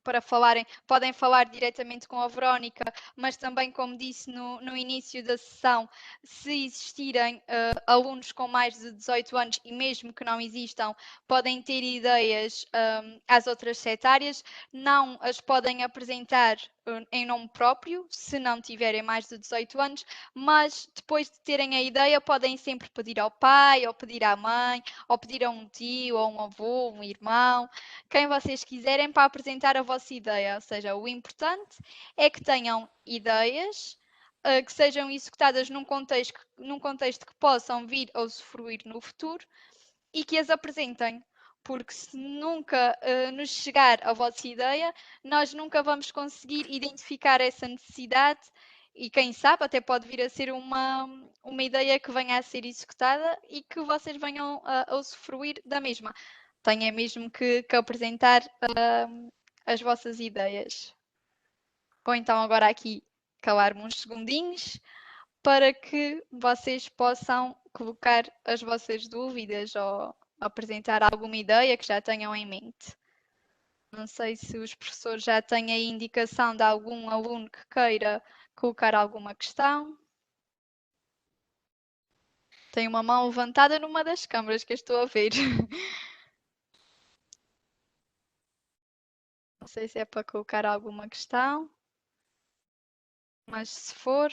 [SPEAKER 2] para falarem, podem falar diretamente com a Verónica, mas também, como disse no início da sessão, se existirem alunos com mais de 18 anos e mesmo que não existam, podem ter ideias às outras setárias, não as podem apresentar em nome próprio, se não tiverem mais de 18 anos, mas depois de terem a ideia, podem sempre pedir ao pai, ou pedir à mãe, ou pedir a um tio, ou um avô, um irmão, quem vocês quiserem para apresentar a vossa ideia. Ou seja, o importante é que tenham ideias que sejam executadas num contexto que possam vir a usufruir no futuro e que as apresentem. Porque se nunca nos chegar a vossa ideia, nós nunca vamos conseguir identificar essa necessidade e quem sabe até pode vir a ser uma ideia que venha a ser executada e que vocês venham a usufruir da mesma. Tenha mesmo que apresentar as vossas ideias. Vou então agora aqui calar-me uns segundinhos para que vocês possam colocar as vossas dúvidas ou apresentar alguma ideia que já tenham em mente. Não sei se os professores já têm a indicação de algum aluno que queira colocar alguma questão. Tem uma mão levantada numa das câmaras que eu estou a ver. Não sei se é para colocar alguma questão, mas se for,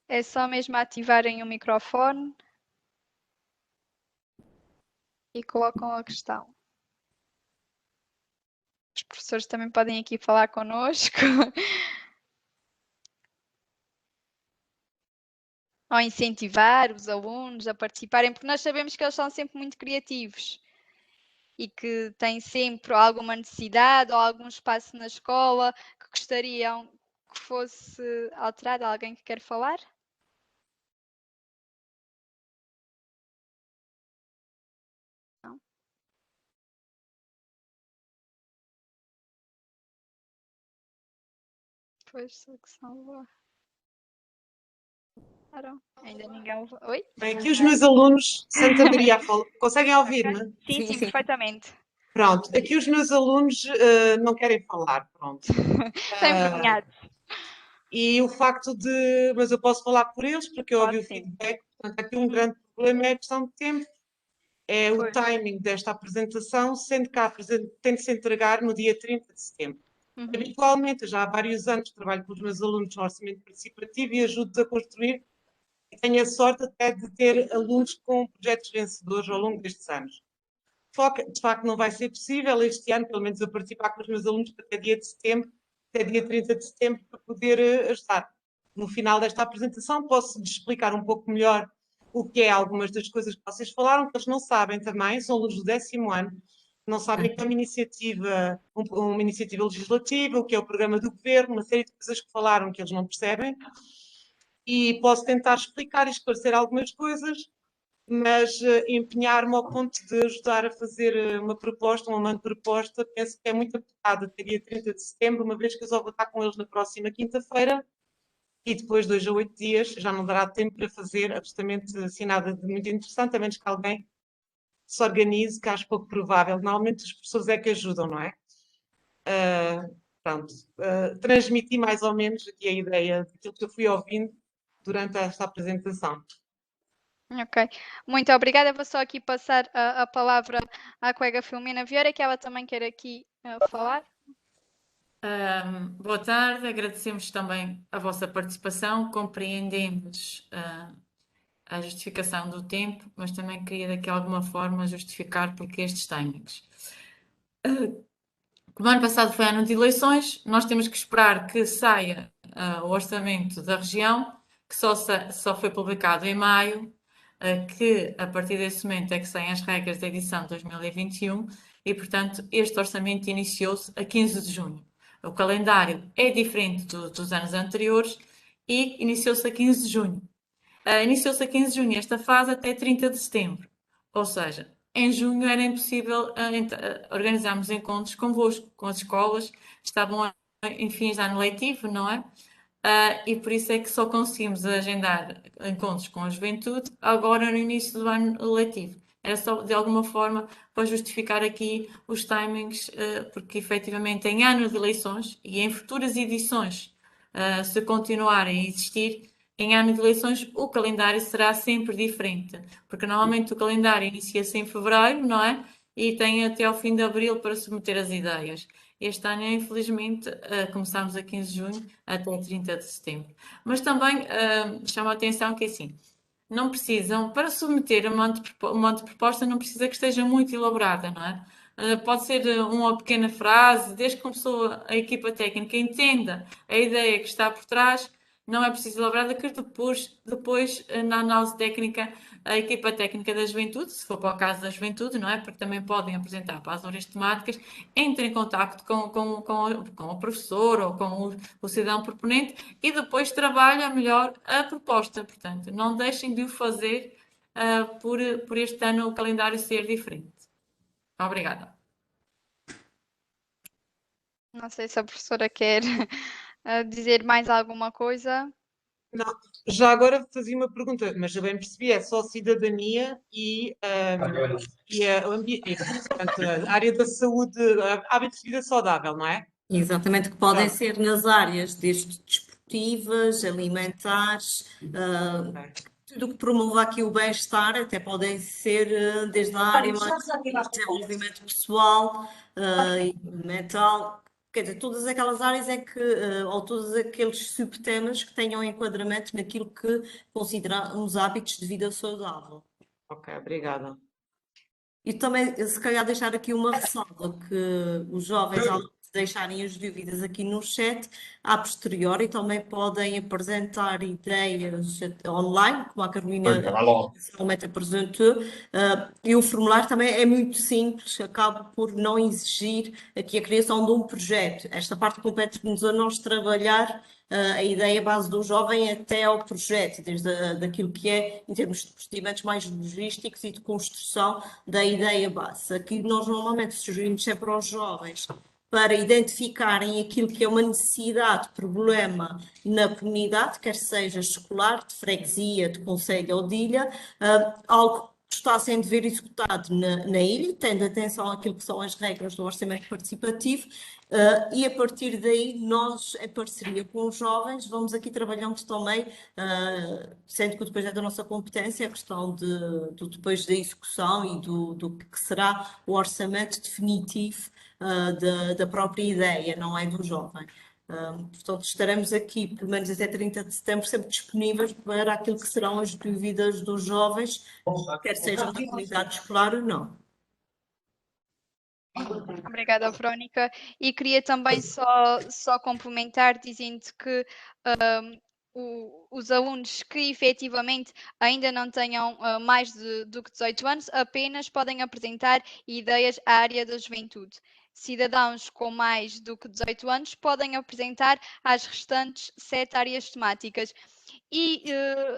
[SPEAKER 2] é só mesmo ativarem o microfone e colocam a questão. Os professores também podem aqui falar connosco. Ou incentivar os alunos a participarem, porque nós sabemos que eles são sempre muito criativos e que têm sempre alguma necessidade ou algum espaço na escola que gostariam que fosse alterado. Alguém que quer falar? Não? Pois, só que são... Ainda ninguém... Oi?
[SPEAKER 4] Bem, aqui os meus alunos, Santa Maria, conseguem ouvir-me?
[SPEAKER 2] Sim, sim, perfeitamente.
[SPEAKER 4] Pronto, aqui os meus alunos não querem falar, pronto.
[SPEAKER 2] Estão envergonhados.
[SPEAKER 4] E o facto de... Mas eu posso falar por eles, porque eu ouvi o
[SPEAKER 2] Pode sim.
[SPEAKER 4] feedback. Portanto, aqui um grande problema é a questão de tempo. É o
[SPEAKER 2] Pois.
[SPEAKER 4] timing desta apresentação, sendo que tem de se entregar no dia 30 de setembro. Habitualmente, já há vários anos, trabalho com os meus alunos no orçamento participativo e ajudo-os a construir Tenho a sorte até de ter alunos com projetos vencedores ao longo destes anos. De facto, não vai ser possível este ano, pelo menos eu participar com os meus alunos até dia de setembro, até dia 30 de setembro, para poder ajudar. No final desta apresentação, posso-lhes explicar um pouco melhor o que é algumas das coisas que vocês falaram, que eles não sabem também, são alunos do 10º ano, não sabem que é uma iniciativa legislativa, o que é o programa do governo, uma série de coisas que falaram que eles não percebem, e posso tentar explicar e esclarecer algumas coisas, mas empenhar-me ao ponto de ajudar a fazer uma proposta, uma mando-proposta, penso que é muito apertado até dia 30 de setembro, uma vez que eu só vou estar com eles na próxima quinta-feira, e depois 2 a 8 dias já não dará tempo para fazer absolutamente assim nada de muito interessante, a menos que alguém se organize, que acho pouco provável. Normalmente os professores é que ajudam, não é? Pronto, transmiti mais ou menos aqui a ideia daquilo que eu fui ouvindo durante esta apresentação.
[SPEAKER 2] Ok, muito obrigada. Vou só aqui passar a palavra à colega Filomena Vieira, que ela também quer aqui falar.
[SPEAKER 5] Boa tarde, agradecemos também a vossa participação, compreendemos a justificação do tempo, mas também queria de alguma forma justificar porque estes timings. Como ano passado foi ano de eleições, nós temos que esperar que saia o orçamento da região, que só foi publicado em maio, que a partir desse momento é que saem as regras da edição de 2021 e, portanto, este orçamento iniciou-se a 15 de junho. O calendário é diferente dos anos anteriores e iniciou-se a 15 de junho. Iniciou-se a 15 de junho esta fase até 30 de setembro. Ou seja, em junho era impossível organizarmos encontros convosco, com as escolas, estavam em fins de ano letivo, não é? E por isso é que só conseguimos agendar encontros com a juventude agora no início do ano letivo. Era só, de alguma forma, para justificar aqui os timings, porque efetivamente em ano de eleições e em futuras edições, se continuarem a existir, em ano de eleições o calendário será sempre diferente, porque normalmente o calendário inicia-se em fevereiro, não é? E tem até ao fim de abril para submeter as ideias. Este ano, infelizmente, começamos a 15 de junho até 30 de setembro. Mas também chama a atenção que, assim, não precisam, para submeter uma anteproposta, não precisa que esteja muito elaborada, não é? Pode ser uma pequena frase, desde que a equipa técnica entenda a ideia que está por trás, não é preciso elaborada, que depois, na análise técnica, a equipa técnica da juventude, se for para o caso da juventude, não é? Porque também podem apresentar para as áreas temáticas, entre em contacto com o professor ou com o cidadão proponente e depois trabalha melhor a proposta. Portanto, não deixem de o fazer por este ano o calendário ser diferente. Obrigada.
[SPEAKER 2] Não sei se a professora quer dizer mais alguma coisa.
[SPEAKER 4] Não, já agora fazia uma pergunta, mas eu bem percebi, é só cidadania e portanto, a área da saúde, hábitos de vida saudável, não é?
[SPEAKER 3] Exatamente, que podem
[SPEAKER 4] Pronto.
[SPEAKER 3] ser nas áreas desde desportivas, alimentares, tudo o que promova aqui o bem-estar, até podem ser desde a área mais de desenvolvimento pessoal e mental, quer dizer, todas aquelas áreas é que, ou todos aqueles subtemas que tenham enquadramento naquilo que consideramos hábitos de vida saudável.
[SPEAKER 4] Ok, obrigada.
[SPEAKER 3] E também, se calhar, deixar aqui uma ressalva que os jovens, ao deixarem as dúvidas aqui no chat, a posteriori também podem apresentar ideias online, como a Carolina inicialmente apresentou, e o formulário também é muito simples, acaba por não exigir aqui a criação de um projeto. Esta parte compete-nos a nós trabalhar a ideia base do jovem até ao projeto, desde daquilo que é, em termos de procedimentos mais logísticos e de construção da ideia base. Aqui nós normalmente sugerimos sempre aos jovens para identificarem aquilo que é uma necessidade, problema na comunidade, quer seja escolar, de freguesia, de concelho ou de ilha, algo que está sendo ver executado na ilha, tendo atenção àquilo que são as regras do orçamento participativo, e a partir daí nós, em parceria com os jovens, vamos aqui trabalhando também, sendo que depois é da nossa competência a questão do depois da execução e do que será o orçamento definitivo da própria ideia, não é do jovem. Portanto, estaremos aqui, pelo menos até 30 de setembro, sempre disponíveis para aquilo que serão as dúvidas dos jovens, quer sejam da comunidade escolar ou não.
[SPEAKER 2] Obrigada, Verónica. E queria também só complementar dizendo que os alunos que efetivamente ainda não tenham mais do que 18 anos apenas podem apresentar ideias à área da juventude. Cidadãos com mais do que 18 anos podem apresentar às restantes 7 áreas temáticas. E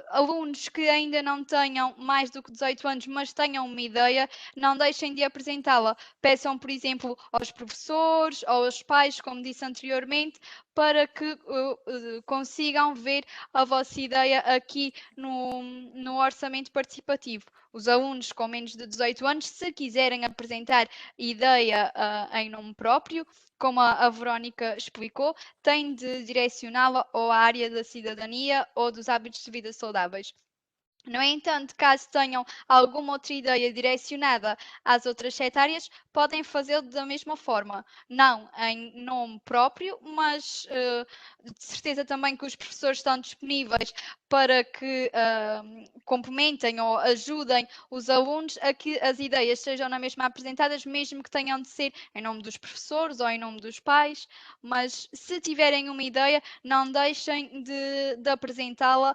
[SPEAKER 2] alunos que ainda não tenham mais do que 18 anos, mas tenham uma ideia, não deixem de apresentá-la. Peçam, por exemplo, aos professores ou aos pais, como disse anteriormente, para que consigam ver a vossa ideia aqui no orçamento participativo. Os alunos com menos de 18 anos, se quiserem apresentar ideia em nome próprio, como a Verónica explicou, têm de direcioná-la ou à área da cidadania ou dos hábitos de vida saudáveis. No entanto, caso tenham alguma outra ideia direcionada às outras 7 áreas, podem fazê-lo da mesma forma. Não em nome próprio, mas de certeza também que os professores estão disponíveis para que complementem ou ajudem os alunos a que as ideias sejam na mesma apresentadas, mesmo que tenham de ser em nome dos professores ou em nome dos pais. Mas se tiverem uma ideia, não deixem de apresentá-la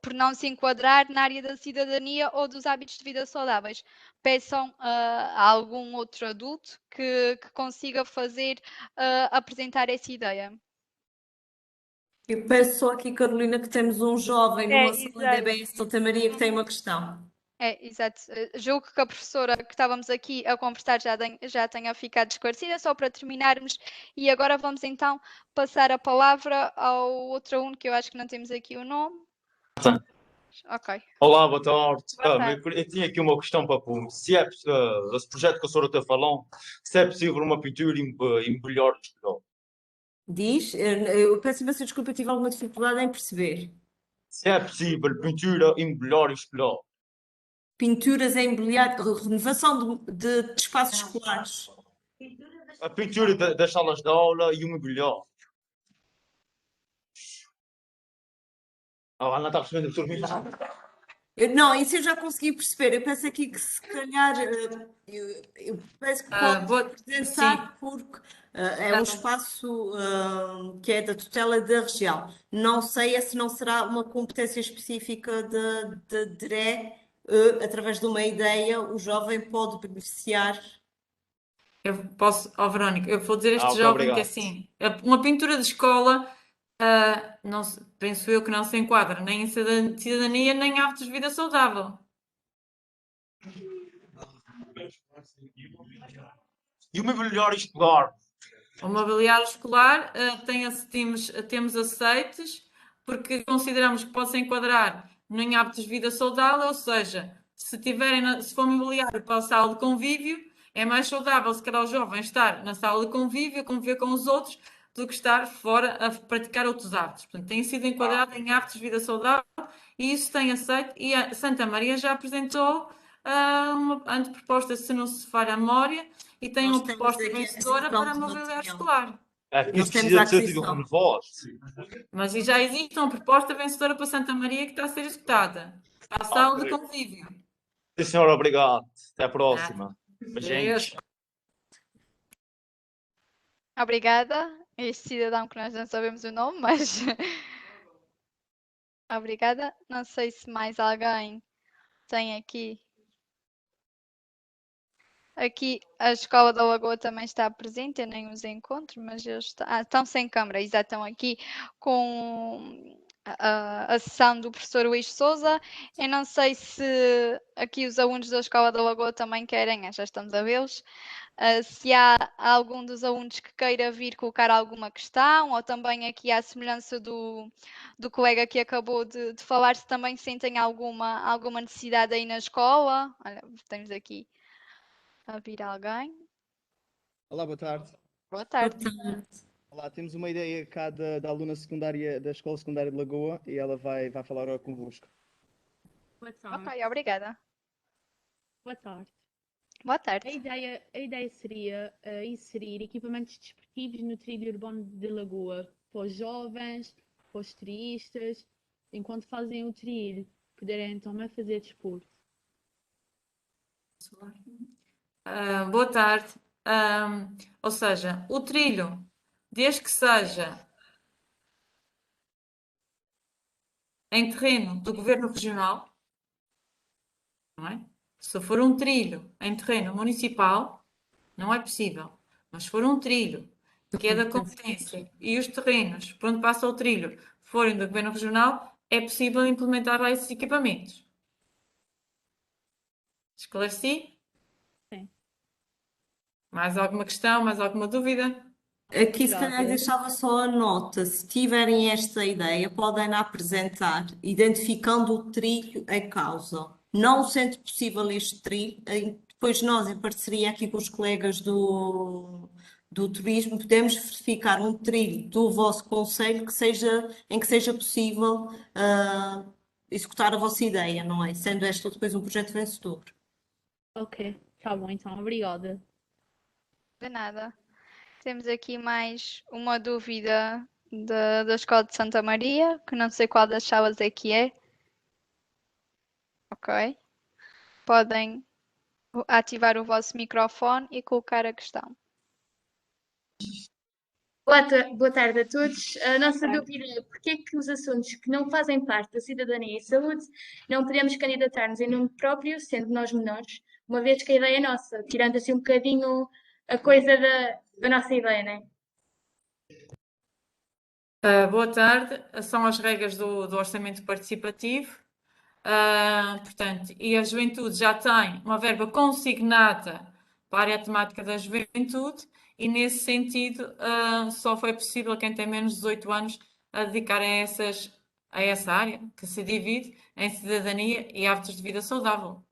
[SPEAKER 2] por não se enquadrar na área da cidadania ou dos hábitos de vida saudáveis. Peçam a algum outro adulto que consiga apresentar essa ideia.
[SPEAKER 3] Eu peço só aqui, Carolina, que temos um jovem numa sala de
[SPEAKER 2] exato.
[SPEAKER 3] EBS Santa Maria que tem uma questão.
[SPEAKER 2] Exato. Julgo que a professora que estávamos aqui a conversar já tenha ficado esclarecida, só para terminarmos. E agora vamos então passar a palavra ao outro aluno, que eu acho que não temos aqui o nome. Ok.
[SPEAKER 6] Olá, boa tarde.
[SPEAKER 2] Boa tarde.
[SPEAKER 6] Eu tinha aqui uma questão para pôr. Se é esse projeto que a senhora está falando, se é possível uma pintura em melhor estilo.
[SPEAKER 3] Diz, eu peço imensa desculpa, eu tive alguma dificuldade em perceber.
[SPEAKER 6] Se é possível pintura em melhor estilo.
[SPEAKER 3] Pinturas em mobiliário, renovação de espaços escolares.
[SPEAKER 6] A pintura das salas de aula e uma melhor. Ah, não está recebendo a turma.
[SPEAKER 3] Não, isso eu já consegui perceber. Eu penso aqui que se calhar eu penso que pode apresentar porque é um espaço que é da tutela da região. Não sei se não será uma competência específica da DRE, através de uma ideia, o jovem pode beneficiar.
[SPEAKER 5] Eu posso, Verónica, eu vou dizer a este
[SPEAKER 6] ok,
[SPEAKER 5] jovem que
[SPEAKER 6] obrigado.
[SPEAKER 5] assim, uma pintura de escola, penso eu que não se enquadra nem em cidadania, nem em hábitos de vida saudável.
[SPEAKER 6] E uma melhor escolar.
[SPEAKER 5] O mobiliário escolar temos aceites porque consideramos que pode se enquadrar em hábitos de vida saudável, ou seja, se for um mobiliário para a sala de convívio, é mais saudável se calhar o jovem estar na sala de convívio, a conviver com os outros, do que estar fora a praticar outros hábitos. Portanto, tem sido enquadrado em hábitos de vida saudável e isso tem aceito. E a Santa Maria já apresentou uma anteproposta, se não se falha a memória, e tem uma proposta vencedora para mobiliário escolar.
[SPEAKER 6] Isso precisa de ser tido renovado.
[SPEAKER 5] Mas já existe uma proposta vencedora para Santa Maria que está a ser executada. Para a sala de convívio.
[SPEAKER 6] Sim, senhora, obrigado. Até a próxima. Gente.
[SPEAKER 2] Obrigada. Este cidadão que nós não sabemos o nome, mas obrigada. Não sei se mais alguém tem aqui. Aqui a Escola da Lagoa também está presente, eu nem os encontro, mas eles estão sem câmara, já estão aqui com a sessão do professor Luís Souza. Eu não sei se aqui os alunos da Escola da Lagoa também querem, já estamos a vê-los. Se há algum dos alunos que queira vir colocar alguma questão, ou também aqui à semelhança do colega que acabou de falar, se também sentem alguma necessidade aí na escola. Olha, temos aqui a vir alguém.
[SPEAKER 7] Olá, boa tarde.
[SPEAKER 2] Boa tarde.
[SPEAKER 7] Olá, temos uma ideia cá da aluna secundária da Escola Secundária de Lagoa e ela vai falar agora convosco.
[SPEAKER 8] Boa tarde.
[SPEAKER 2] Ok, obrigada.
[SPEAKER 8] Boa tarde.
[SPEAKER 2] Boa tarde.
[SPEAKER 8] A ideia seria inserir equipamentos desportivos no trilho urbano de Lagoa. para os jovens, para os turistas, enquanto fazem o trilho, poderem também fazer desporto.
[SPEAKER 5] Boa tarde. Ou seja, o trilho, desde que seja em terreno do governo regional, não é? Se for um trilho em terreno municipal, não é possível. Mas se for um trilho que é da competência e os terrenos por onde passa o trilho forem do governo regional, é possível implementar lá esses equipamentos. Esclareci?
[SPEAKER 8] Sim.
[SPEAKER 5] Mais alguma questão? Mais alguma dúvida?
[SPEAKER 3] Aqui, se calhar,
[SPEAKER 8] Obrigada.
[SPEAKER 3] deixava só a nota. Se tiverem esta ideia, podem apresentar, identificando o trilho em causa. Não sendo possível este trilho, depois nós, em parceria aqui com os colegas do turismo, podemos verificar um trilho do vosso concelho em que seja possível executar a vossa ideia, não é? Sendo esta depois um projeto vencedor.
[SPEAKER 8] Ok, tá bom então, obrigada.
[SPEAKER 2] De nada. Temos aqui mais uma dúvida da Escola de Santa Maria, que não sei qual das salas é que é. Ok. Podem ativar o vosso microfone e colocar a questão.
[SPEAKER 9] Boa tarde a todos. A nossa dúvida é porque é que os assuntos que não fazem parte da cidadania e saúde não podemos candidatar-nos em nome próprio, sendo nós menores, uma vez que a ideia é nossa, tirando assim um bocadinho a coisa da nossa ideia, não é?
[SPEAKER 5] Boa tarde. São as regras do orçamento participativo. Portanto, e a juventude já tem uma verba consignada para a área temática da juventude e, nesse sentido, só foi possível quem tem menos de 18 anos a dedicar a essa área, que se divide em cidadania e hábitos de vida saudável.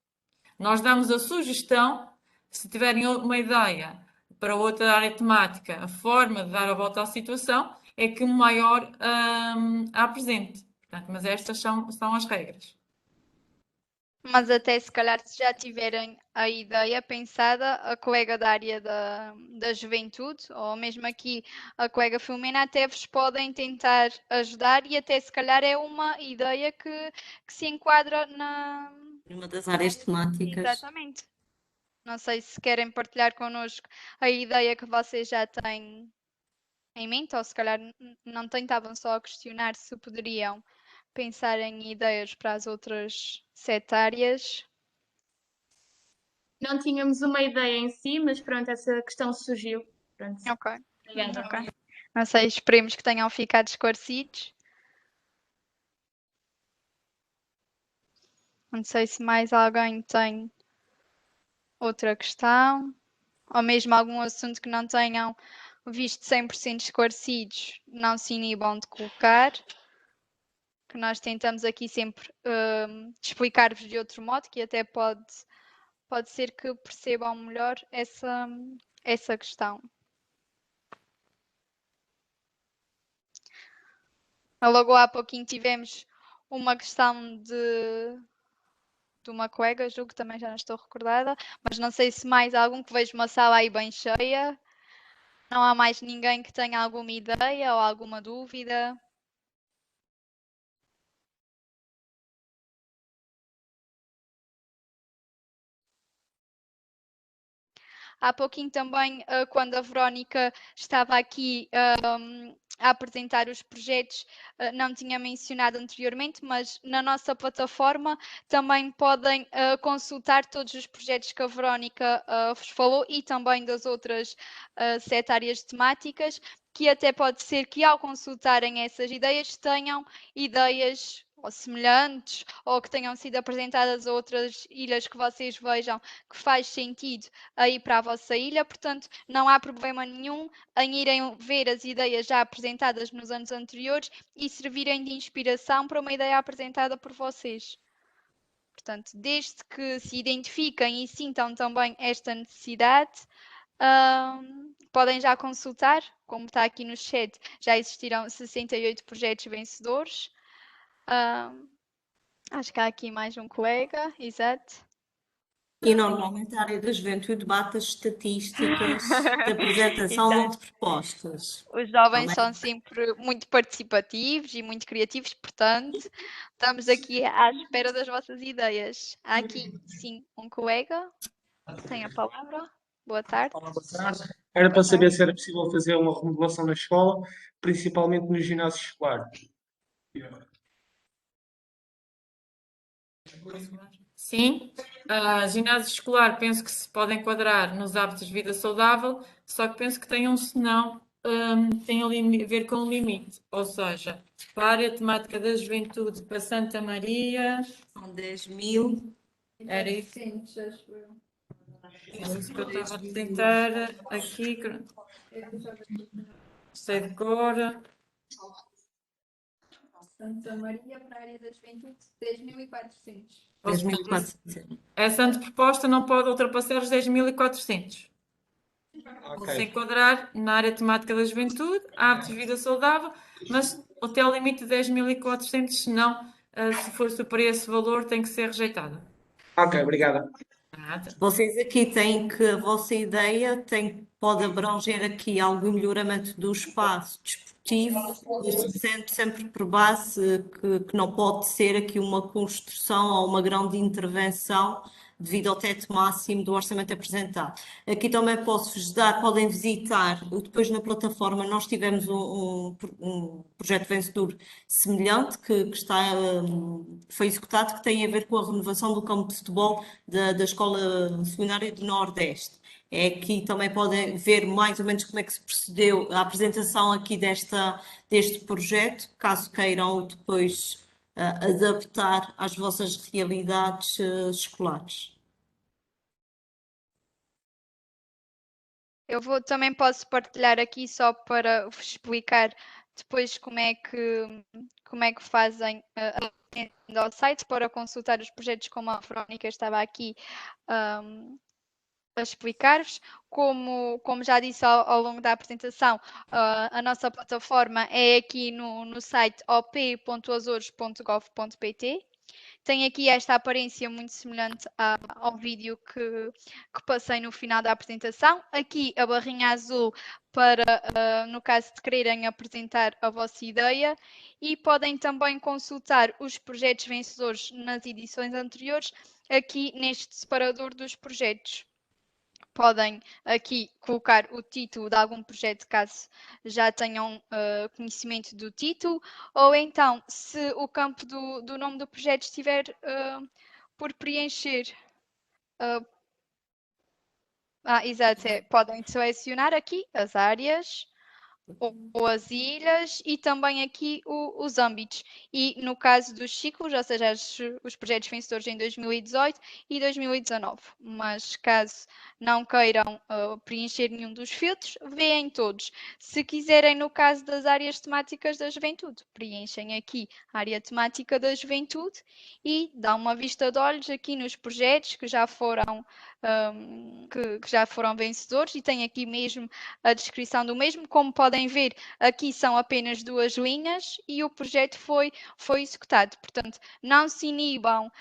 [SPEAKER 5] Nós damos a sugestão, se tiverem uma ideia para outra área temática, a forma de dar a volta à situação é que o maior a apresente. Portanto, mas estas são as regras.
[SPEAKER 2] Mas até se calhar se já tiverem a ideia pensada, a colega da área da juventude, ou mesmo aqui a colega Filomena, até vos podem tentar ajudar e até se calhar é uma ideia que se enquadra
[SPEAKER 3] Uma das áreas temáticas.
[SPEAKER 2] Exatamente. Não sei se querem partilhar connosco a ideia que vocês já têm em mente, ou se calhar não têm, estavam só a questionar se poderiam pensar em ideias para as outras 7 áreas.
[SPEAKER 9] Não tínhamos uma ideia em si, mas pronto, essa questão surgiu. Pronto.
[SPEAKER 2] Ok.
[SPEAKER 9] Obrigada.
[SPEAKER 2] Ok. Não sei, esperemos que tenham ficado esclarecidos. Não sei se mais alguém tem outra questão, ou mesmo algum assunto que não tenham visto 100% esclarecidos, não se inibam de colocar, que nós tentamos aqui sempre explicar-vos de outro modo, que até pode ser que percebam melhor essa questão. Logo há pouquinho tivemos uma questão de uma colega, julgo que também já não estou recordada, mas não sei se mais algum, que vejo uma sala aí bem cheia. Não há mais ninguém que tenha alguma ideia ou alguma dúvida? Há pouquinho também, quando a Verónica estava aqui a apresentar os projetos, não tinha mencionado anteriormente, mas na nossa plataforma também podem consultar todos os projetos que a Verónica vos falou e também das outras 7 áreas temáticas, que até pode ser que ao consultarem essas ideias tenham ideias ou semelhantes, ou que tenham sido apresentadas a outras ilhas que vocês vejam que faz sentido aí para a vossa ilha, portanto não há problema nenhum em irem ver as ideias já apresentadas nos anos anteriores e servirem de inspiração para uma ideia apresentada por vocês. Portanto, desde que se identifiquem e sintam também esta necessidade, podem já consultar, como está aqui no chat, já existiram 68 projetos vencedores. Acho que há aqui mais um colega, exato.
[SPEAKER 3] E normalmente a área da juventude bate as estatísticas de apresentação
[SPEAKER 2] Exato.
[SPEAKER 3] de propostas.
[SPEAKER 2] Os jovens
[SPEAKER 3] Também.
[SPEAKER 2] são sempre muito participativos e muito criativos, portanto, estamos aqui à espera das vossas ideias. Há aqui, sim, um colega tem a palavra. Boa tarde.
[SPEAKER 10] Olá, boa tarde. Era para saber se era possível fazer uma remodelação na escola, principalmente no ginásio escolar.
[SPEAKER 5] Sim, ginásio escolar penso que se pode enquadrar nos hábitos de vida saudável, só que penso que tem um senão, tem a ver com o limite, ou seja, para a área temática da juventude para Santa Maria,
[SPEAKER 3] São 10.000.
[SPEAKER 5] era isso. Era isso que eu estava a tentar aqui, sei de cor.
[SPEAKER 11] Santa Maria para a área da juventude, 10.400.
[SPEAKER 3] 10.400.
[SPEAKER 5] Essa anteproposta não pode ultrapassar os 10.400. Pode-se enquadrar na área temática da juventude, hábitos de vida saudável, mas até ao limite de 10.400, senão, se for superior a esse valor, tem que ser rejeitada.
[SPEAKER 10] Ok, obrigada.
[SPEAKER 5] Nada.
[SPEAKER 3] Vocês aqui têm que a vossa ideia pode abranger aqui algum melhoramento do espaço desportivo, sempre por base que não pode ser aqui uma construção ou uma grande intervenção devido ao teto máximo do orçamento apresentado. Aqui também posso-vos dar, podem visitar, depois na plataforma nós tivemos um projeto vencedor semelhante que foi executado, que tem a ver com a renovação do campo de futebol da Escola Secundária do Nordeste. Aqui também podem ver mais ou menos como é que se procedeu a apresentação aqui deste projeto, caso queiram depois adaptar às vossas realidades escolares.
[SPEAKER 2] Também posso partilhar aqui só para vos explicar depois como é que fazem ao site para consultar os projetos, como a Verónica estava aqui a explicar-vos. Como já disse ao longo da apresentação, a nossa plataforma é aqui no site op.azores.gov.pt. Tem aqui esta aparência muito semelhante ao vídeo que passei no final da apresentação. Aqui a barrinha azul para, no caso de quererem apresentar a vossa ideia, e podem também consultar os projetos vencedores nas edições anteriores, aqui neste separador dos projetos. Podem aqui colocar o título de algum projeto, caso já tenham conhecimento do título, ou então, se o campo do nome do projeto estiver por preencher. Exato, podem selecionar aqui as áreas ou as ilhas e também aqui os âmbitos. E no caso dos ciclos, ou seja, os projetos vencedores em 2018 e 2019. Mas caso não queiram preencher nenhum dos filtros, veem todos. Se quiserem, no caso das áreas temáticas da juventude, preenchem aqui a área temática da juventude e dão uma vista de olhos aqui nos projetos que já foram que já foram vencedores, e tem aqui mesmo a descrição do mesmo. Como podem ver, aqui são apenas 2 linhas e o projeto foi executado. Portanto, não se inibam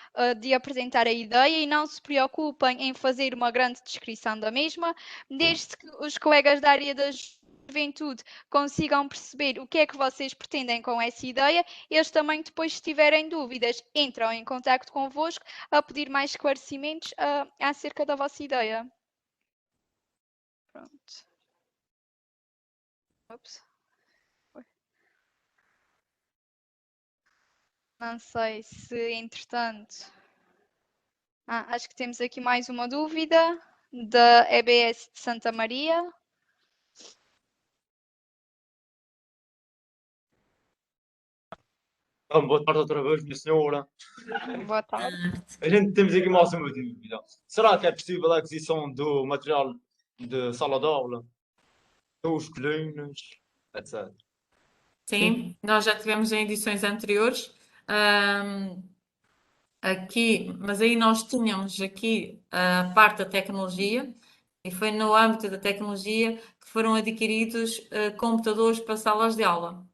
[SPEAKER 2] de apresentar a ideia e não se preocupem em fazer uma grande descrição da mesma, desde que os colegas da área da juventude consigam perceber o que é que vocês pretendem com essa ideia. Eles também, depois, se tiverem dúvidas, entram em contacto convosco a pedir mais esclarecimentos acerca da vossa ideia. Pronto. Ops. Não sei se, entretanto... acho que temos aqui mais uma dúvida da EBS de Santa Maria.
[SPEAKER 6] Boa tarde outra vez, minha senhora.
[SPEAKER 2] Boa tarde.
[SPEAKER 6] Temos aqui mais uma dúvida. Será que é possível a aquisição do material de sala de aula, dos colunas, etc?
[SPEAKER 5] Sim, nós já tivemos em edições anteriores. Aqui, mas aí nós tínhamos aqui a parte da tecnologia, e foi no âmbito da tecnologia que foram adquiridos computadores para salas de aula.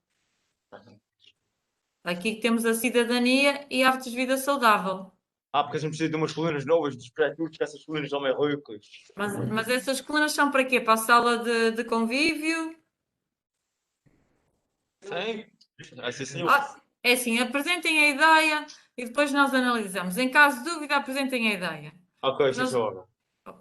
[SPEAKER 5] Aqui temos a cidadania e hábitos de vida saudável.
[SPEAKER 6] Porque a gente precisa de umas colunas novas dos pré-cursos, que essas colunas são meio ricas.
[SPEAKER 5] Mas essas colunas são para quê? Para a sala de convívio?
[SPEAKER 6] Sim, assim sim.
[SPEAKER 5] É assim, apresentem a ideia e depois nós analisamos. Em caso de dúvida, apresentem a ideia.
[SPEAKER 6] Ok, sim,
[SPEAKER 5] Nós-
[SPEAKER 6] senhora.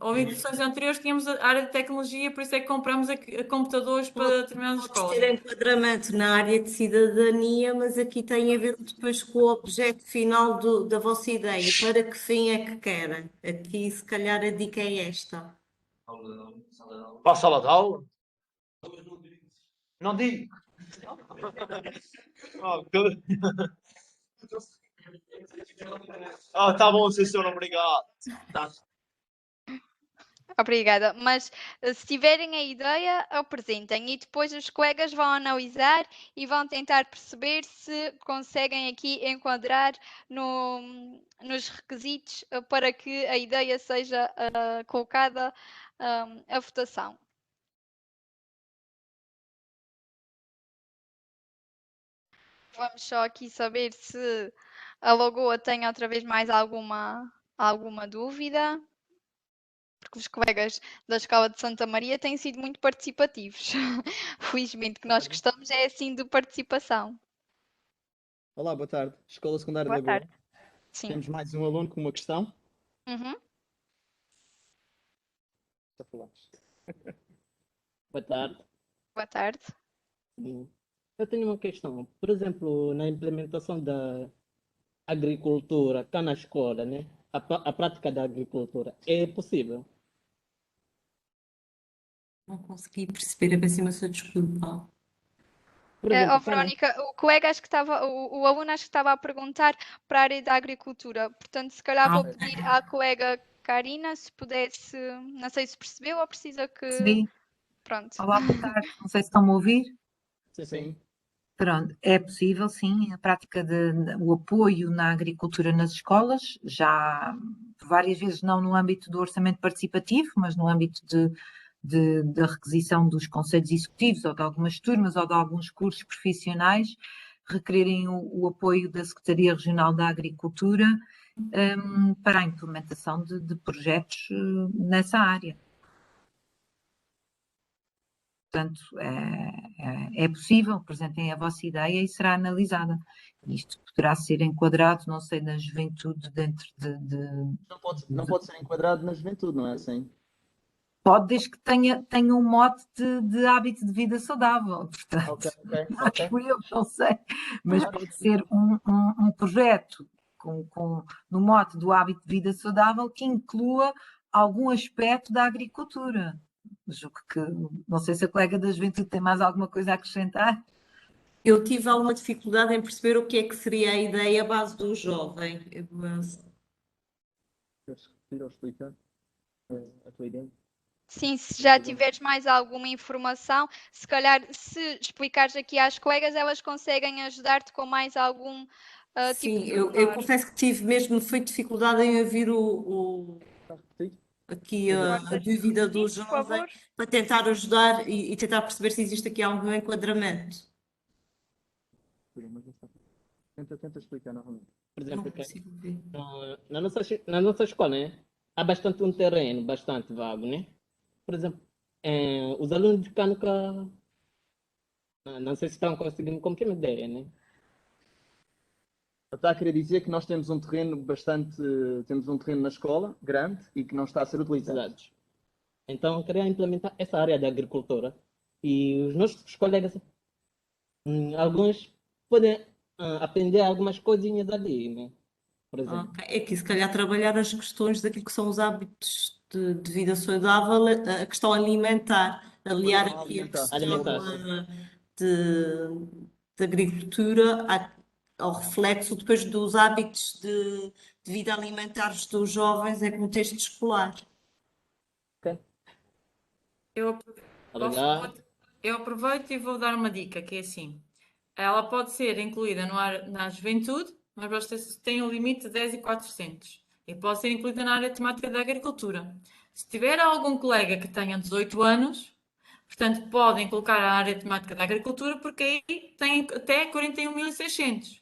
[SPEAKER 5] Ou em edições anteriores tínhamos a área de tecnologia, por isso é que compramos computadores para determinadas
[SPEAKER 3] Pode
[SPEAKER 5] escolas.
[SPEAKER 3] ter enquadramento na área de cidadania, mas aqui tem a ver depois com o objeto final da vossa ideia. Para que fim é que querem? Aqui, se calhar, a dica é esta.
[SPEAKER 6] Para a sala de aula? Não digo. Tá bom, sim, senhora, obrigado. Tá.
[SPEAKER 2] Obrigada. Mas se tiverem a ideia, apresentem e depois os colegas vão analisar e vão tentar perceber se conseguem aqui enquadrar nos requisitos para que a ideia seja colocada à votação. Vamos só aqui saber se a Lagoa tem outra vez mais alguma dúvida. Porque os colegas da Escola de Santa Maria têm sido muito participativos. Felizmente, que nós gostamos é assim de participação.
[SPEAKER 7] Olá, boa tarde. Escola Secundária
[SPEAKER 2] Boa
[SPEAKER 7] Lagoa.
[SPEAKER 2] tarde. Sim.
[SPEAKER 7] Temos mais um aluno com uma questão.
[SPEAKER 2] Uhum.
[SPEAKER 7] Já falámos.
[SPEAKER 12] Boa tarde.
[SPEAKER 2] Boa tarde.
[SPEAKER 12] Eu tenho uma questão. Por exemplo, na implementação da agricultura cá na escola, né? A prática da agricultura é possível?
[SPEAKER 3] Não consegui perceber, a ver se me sou desculpa.
[SPEAKER 12] Por exemplo, cá na-
[SPEAKER 2] Verónica, o colega acho que estava, o aluno acho que estava a perguntar para a área da agricultura. Portanto, se calhar vou pedir à colega Karina se pudesse, não sei se percebeu ou precisa que.
[SPEAKER 13] Percebi.
[SPEAKER 2] Pronto.
[SPEAKER 13] Olá, boa tarde. Não sei se estão-me a ouvir.
[SPEAKER 12] Sim.
[SPEAKER 13] Pronto, é possível, sim, a prática o apoio na agricultura nas escolas, já várias vezes não no âmbito do orçamento participativo, mas no âmbito da requisição dos conselhos executivos ou de algumas turmas ou de alguns cursos profissionais, requererem o apoio da Secretaria Regional da Agricultura para a implementação de projetos nessa área. Portanto, é possível, apresentem a vossa ideia e será analisada. Isto poderá ser enquadrado, não sei, na juventude dentro
[SPEAKER 7] Não pode ser enquadrado na juventude, não é assim?
[SPEAKER 13] Pode, desde que tenha um mote de hábito de vida saudável. Portanto,
[SPEAKER 7] Ok.
[SPEAKER 13] acho eu, não sei. Mas pode ser um projeto no mote do hábito de vida saudável que inclua algum aspecto da agricultura. Julgo que, não sei se a colega da juventude tem mais alguma coisa a acrescentar.
[SPEAKER 3] Eu tive alguma dificuldade em perceber o que é que seria a ideia base do jovem.
[SPEAKER 7] Queres repetir ou explicar a tua ideia?
[SPEAKER 2] Sim, se já tiveres mais alguma informação, se calhar se explicares aqui às colegas, elas conseguem ajudar-te com mais algum
[SPEAKER 3] Sim,
[SPEAKER 2] tipo de
[SPEAKER 3] eu
[SPEAKER 2] pormenor.
[SPEAKER 3] confesso que tive mesmo feito dificuldade em ouvir aqui a dúvida do
[SPEAKER 2] Por
[SPEAKER 3] jovem
[SPEAKER 2] favor.
[SPEAKER 3] para tentar ajudar e tentar perceber se existe aqui algum enquadramento.
[SPEAKER 7] Tenta explicar novamente.
[SPEAKER 12] Por
[SPEAKER 3] Não
[SPEAKER 12] exemplo,
[SPEAKER 3] consigo ver.
[SPEAKER 12] na nossa escola, né? Há bastante um terreno bastante vago, né? Por exemplo, os alunos de cá nunca... Não sei se estão conseguindo compreender, né?
[SPEAKER 7] Está a querer dizer que nós temos um terreno temos um terreno na escola, grande, e que não está a ser utilizado.
[SPEAKER 12] Exato. Então, eu queria implementar essa área da agricultura. E os nossos colegas, alguns podem aprender algumas coisinhas ali, né? Por exemplo.
[SPEAKER 3] Ok. É que se calhar trabalhar as questões daquilo que são os hábitos de vida saudável, a questão alimentar, aliar aqui a questão de agricultura ao reflexo depois dos hábitos de vida alimentares dos jovens em contexto escolar.
[SPEAKER 5] Eu aproveito e vou dar uma dica, que é assim. Ela pode ser incluída na juventude, mas vocês têm um limite de 10 e 400. E pode ser incluída na área temática da agricultura. Se tiver algum colega que tenha 18 anos, portanto, podem colocar a área temática da agricultura, porque aí tem até 41.600.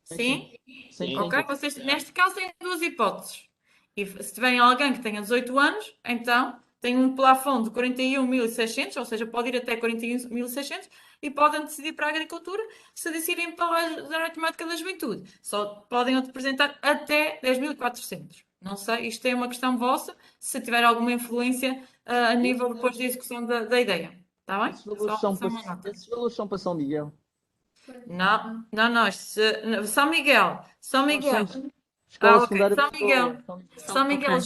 [SPEAKER 5] Sim?
[SPEAKER 12] Sim,
[SPEAKER 5] Ok?
[SPEAKER 12] sim.
[SPEAKER 5] Vocês, neste caso, têm duas hipóteses. E se tiverem alguém que tenha 18 anos, então tem um plafond de 41.600, ou seja, pode ir até 41.600 e podem decidir para a agricultura. Se decidirem para a área temática da juventude, só podem apresentar até 10.400. Não sei, isto é uma questão vossa, se tiver alguma influência a nível depois da execução da ideia. Está bem?
[SPEAKER 12] Esses valores são para São Miguel.
[SPEAKER 5] Não, não, não. São Miguel. São Miguel.
[SPEAKER 12] Escola
[SPEAKER 5] Ok.
[SPEAKER 12] Secundária de
[SPEAKER 5] São Miguel.
[SPEAKER 12] Lagoa.
[SPEAKER 5] São Miguel.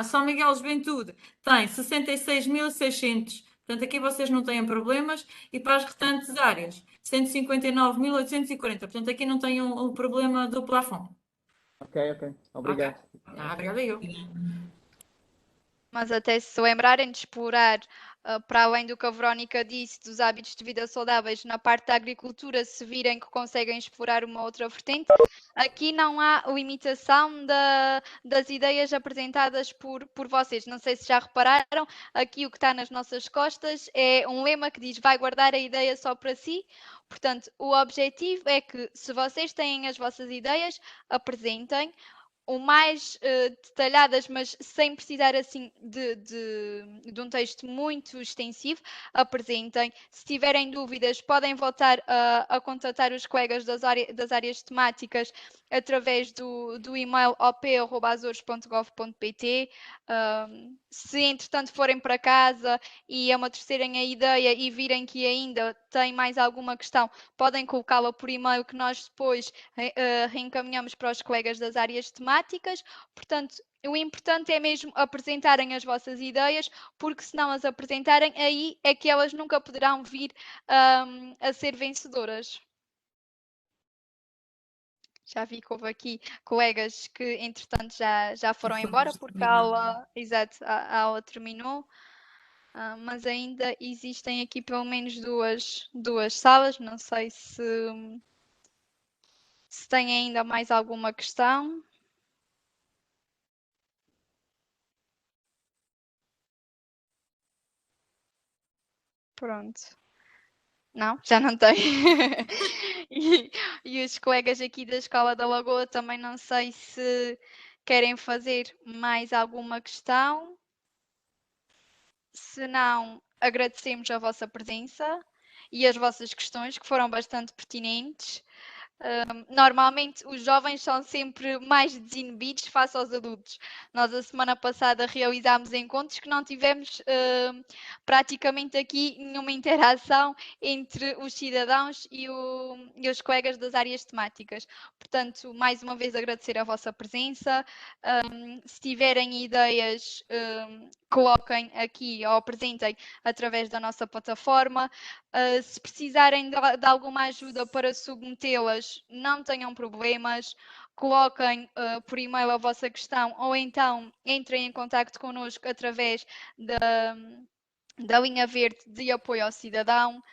[SPEAKER 5] São Miguel Juventude tem 66.600. Portanto, aqui vocês não têm problemas. E para as restantes áreas, 159.840. Portanto, aqui não tem o problema do plafond.
[SPEAKER 12] Ok. Obrigado.
[SPEAKER 5] Obrigada eu.
[SPEAKER 2] Mas até se lembrarem de explorar, para além do que a Verónica disse, dos hábitos de vida saudáveis, na parte da agricultura, se virem que conseguem explorar uma outra vertente, aqui não há limitação das ideias apresentadas por vocês. Não sei se já repararam, aqui o que está nas nossas costas é um lema que diz: vai guardar a ideia só para si. Portanto, o objetivo é que, se vocês têm as vossas ideias, apresentem o mais detalhadas, mas sem precisar assim de um texto muito extensivo, apresentem. Se tiverem dúvidas, podem voltar a contatar os colegas das áreas temáticas através do e-mail op@azores.gov.pt. Se entretanto forem para casa e amadurecerem a ideia e virem que ainda têm mais alguma questão, podem colocá-la por e-mail, que nós depois reencaminhamos para os colegas das áreas temáticas. Portanto, o importante é mesmo apresentarem as vossas ideias, porque se não as apresentarem, aí é que elas nunca poderão vir a ser vencedoras. Já vi que houve aqui colegas que, entretanto, já foram embora porque a aula, exato, a aula terminou. Mas ainda existem aqui pelo menos duas salas. Não sei se tem ainda mais alguma questão. Pronto. Não, já não tem. E os colegas aqui da Escola da Lagoa também não sei se querem fazer mais alguma questão. Se não, agradecemos a vossa presença e as vossas questões, que foram bastante pertinentes. Normalmente os jovens são sempre mais desinibidos face aos adultos. Nós a semana passada realizámos encontros que não tivemos praticamente aqui nenhuma interação entre os cidadãos e os colegas das áreas temáticas. Portanto, mais uma vez agradecer a vossa presença. Se tiverem ideias, coloquem aqui ou apresentem através da nossa plataforma. Se precisarem de alguma ajuda para submetê-las, não tenham problemas, coloquem por e-mail a vossa questão ou então entrem em contacto connosco através da linha verde de apoio ao cidadão.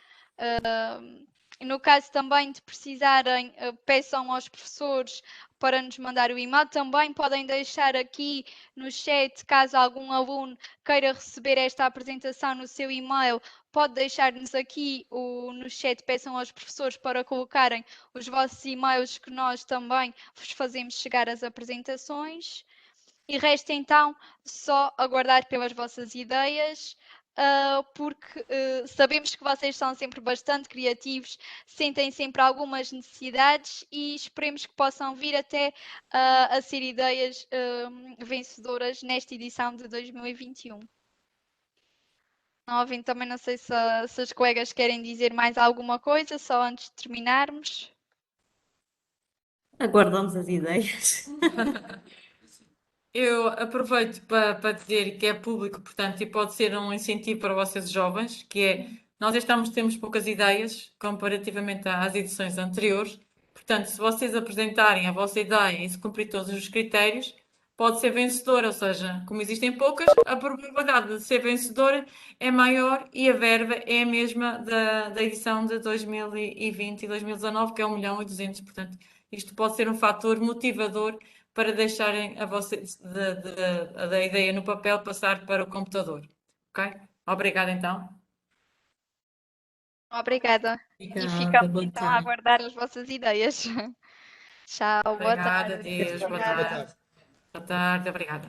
[SPEAKER 2] No caso também de precisarem, peçam aos professores para nos mandar o e-mail. Também podem deixar aqui no chat, caso algum aluno queira receber esta apresentação no seu e-mail, pode deixar-nos aqui no chat, peçam aos professores para colocarem os vossos e-mails, que nós também vos fazemos chegar as apresentações. E resta então só aguardar pelas vossas ideias, porque sabemos que vocês são sempre bastante criativos, sentem sempre algumas necessidades e esperemos que possam vir até a ser ideias vencedoras nesta edição de 2021. Não, também não sei se os colegas querem dizer mais alguma coisa, só antes de terminarmos.
[SPEAKER 3] Aguardamos as ideias.
[SPEAKER 5] Eu aproveito para dizer que é público, portanto, e pode ser um incentivo para vocês jovens, que é, nós temos poucas ideias comparativamente às edições anteriores. Portanto, se vocês apresentarem a vossa ideia e se cumprir todos os critérios, pode ser vencedora, ou seja, como existem poucas, a probabilidade de ser vencedora é maior e a verba é a mesma da edição de 2020 e 2019, que é 1.200.000. Portanto, isto pode ser um fator motivador para deixarem a vossa da ideia no papel passar para o computador. Ok? Obrigada, então.
[SPEAKER 2] Obrigada. E ficamos então a aguardar as vossas ideias. Tchau, boa
[SPEAKER 5] Obrigada,
[SPEAKER 2] tarde.
[SPEAKER 5] Deus, boa tarde. Boa tarde, obrigada.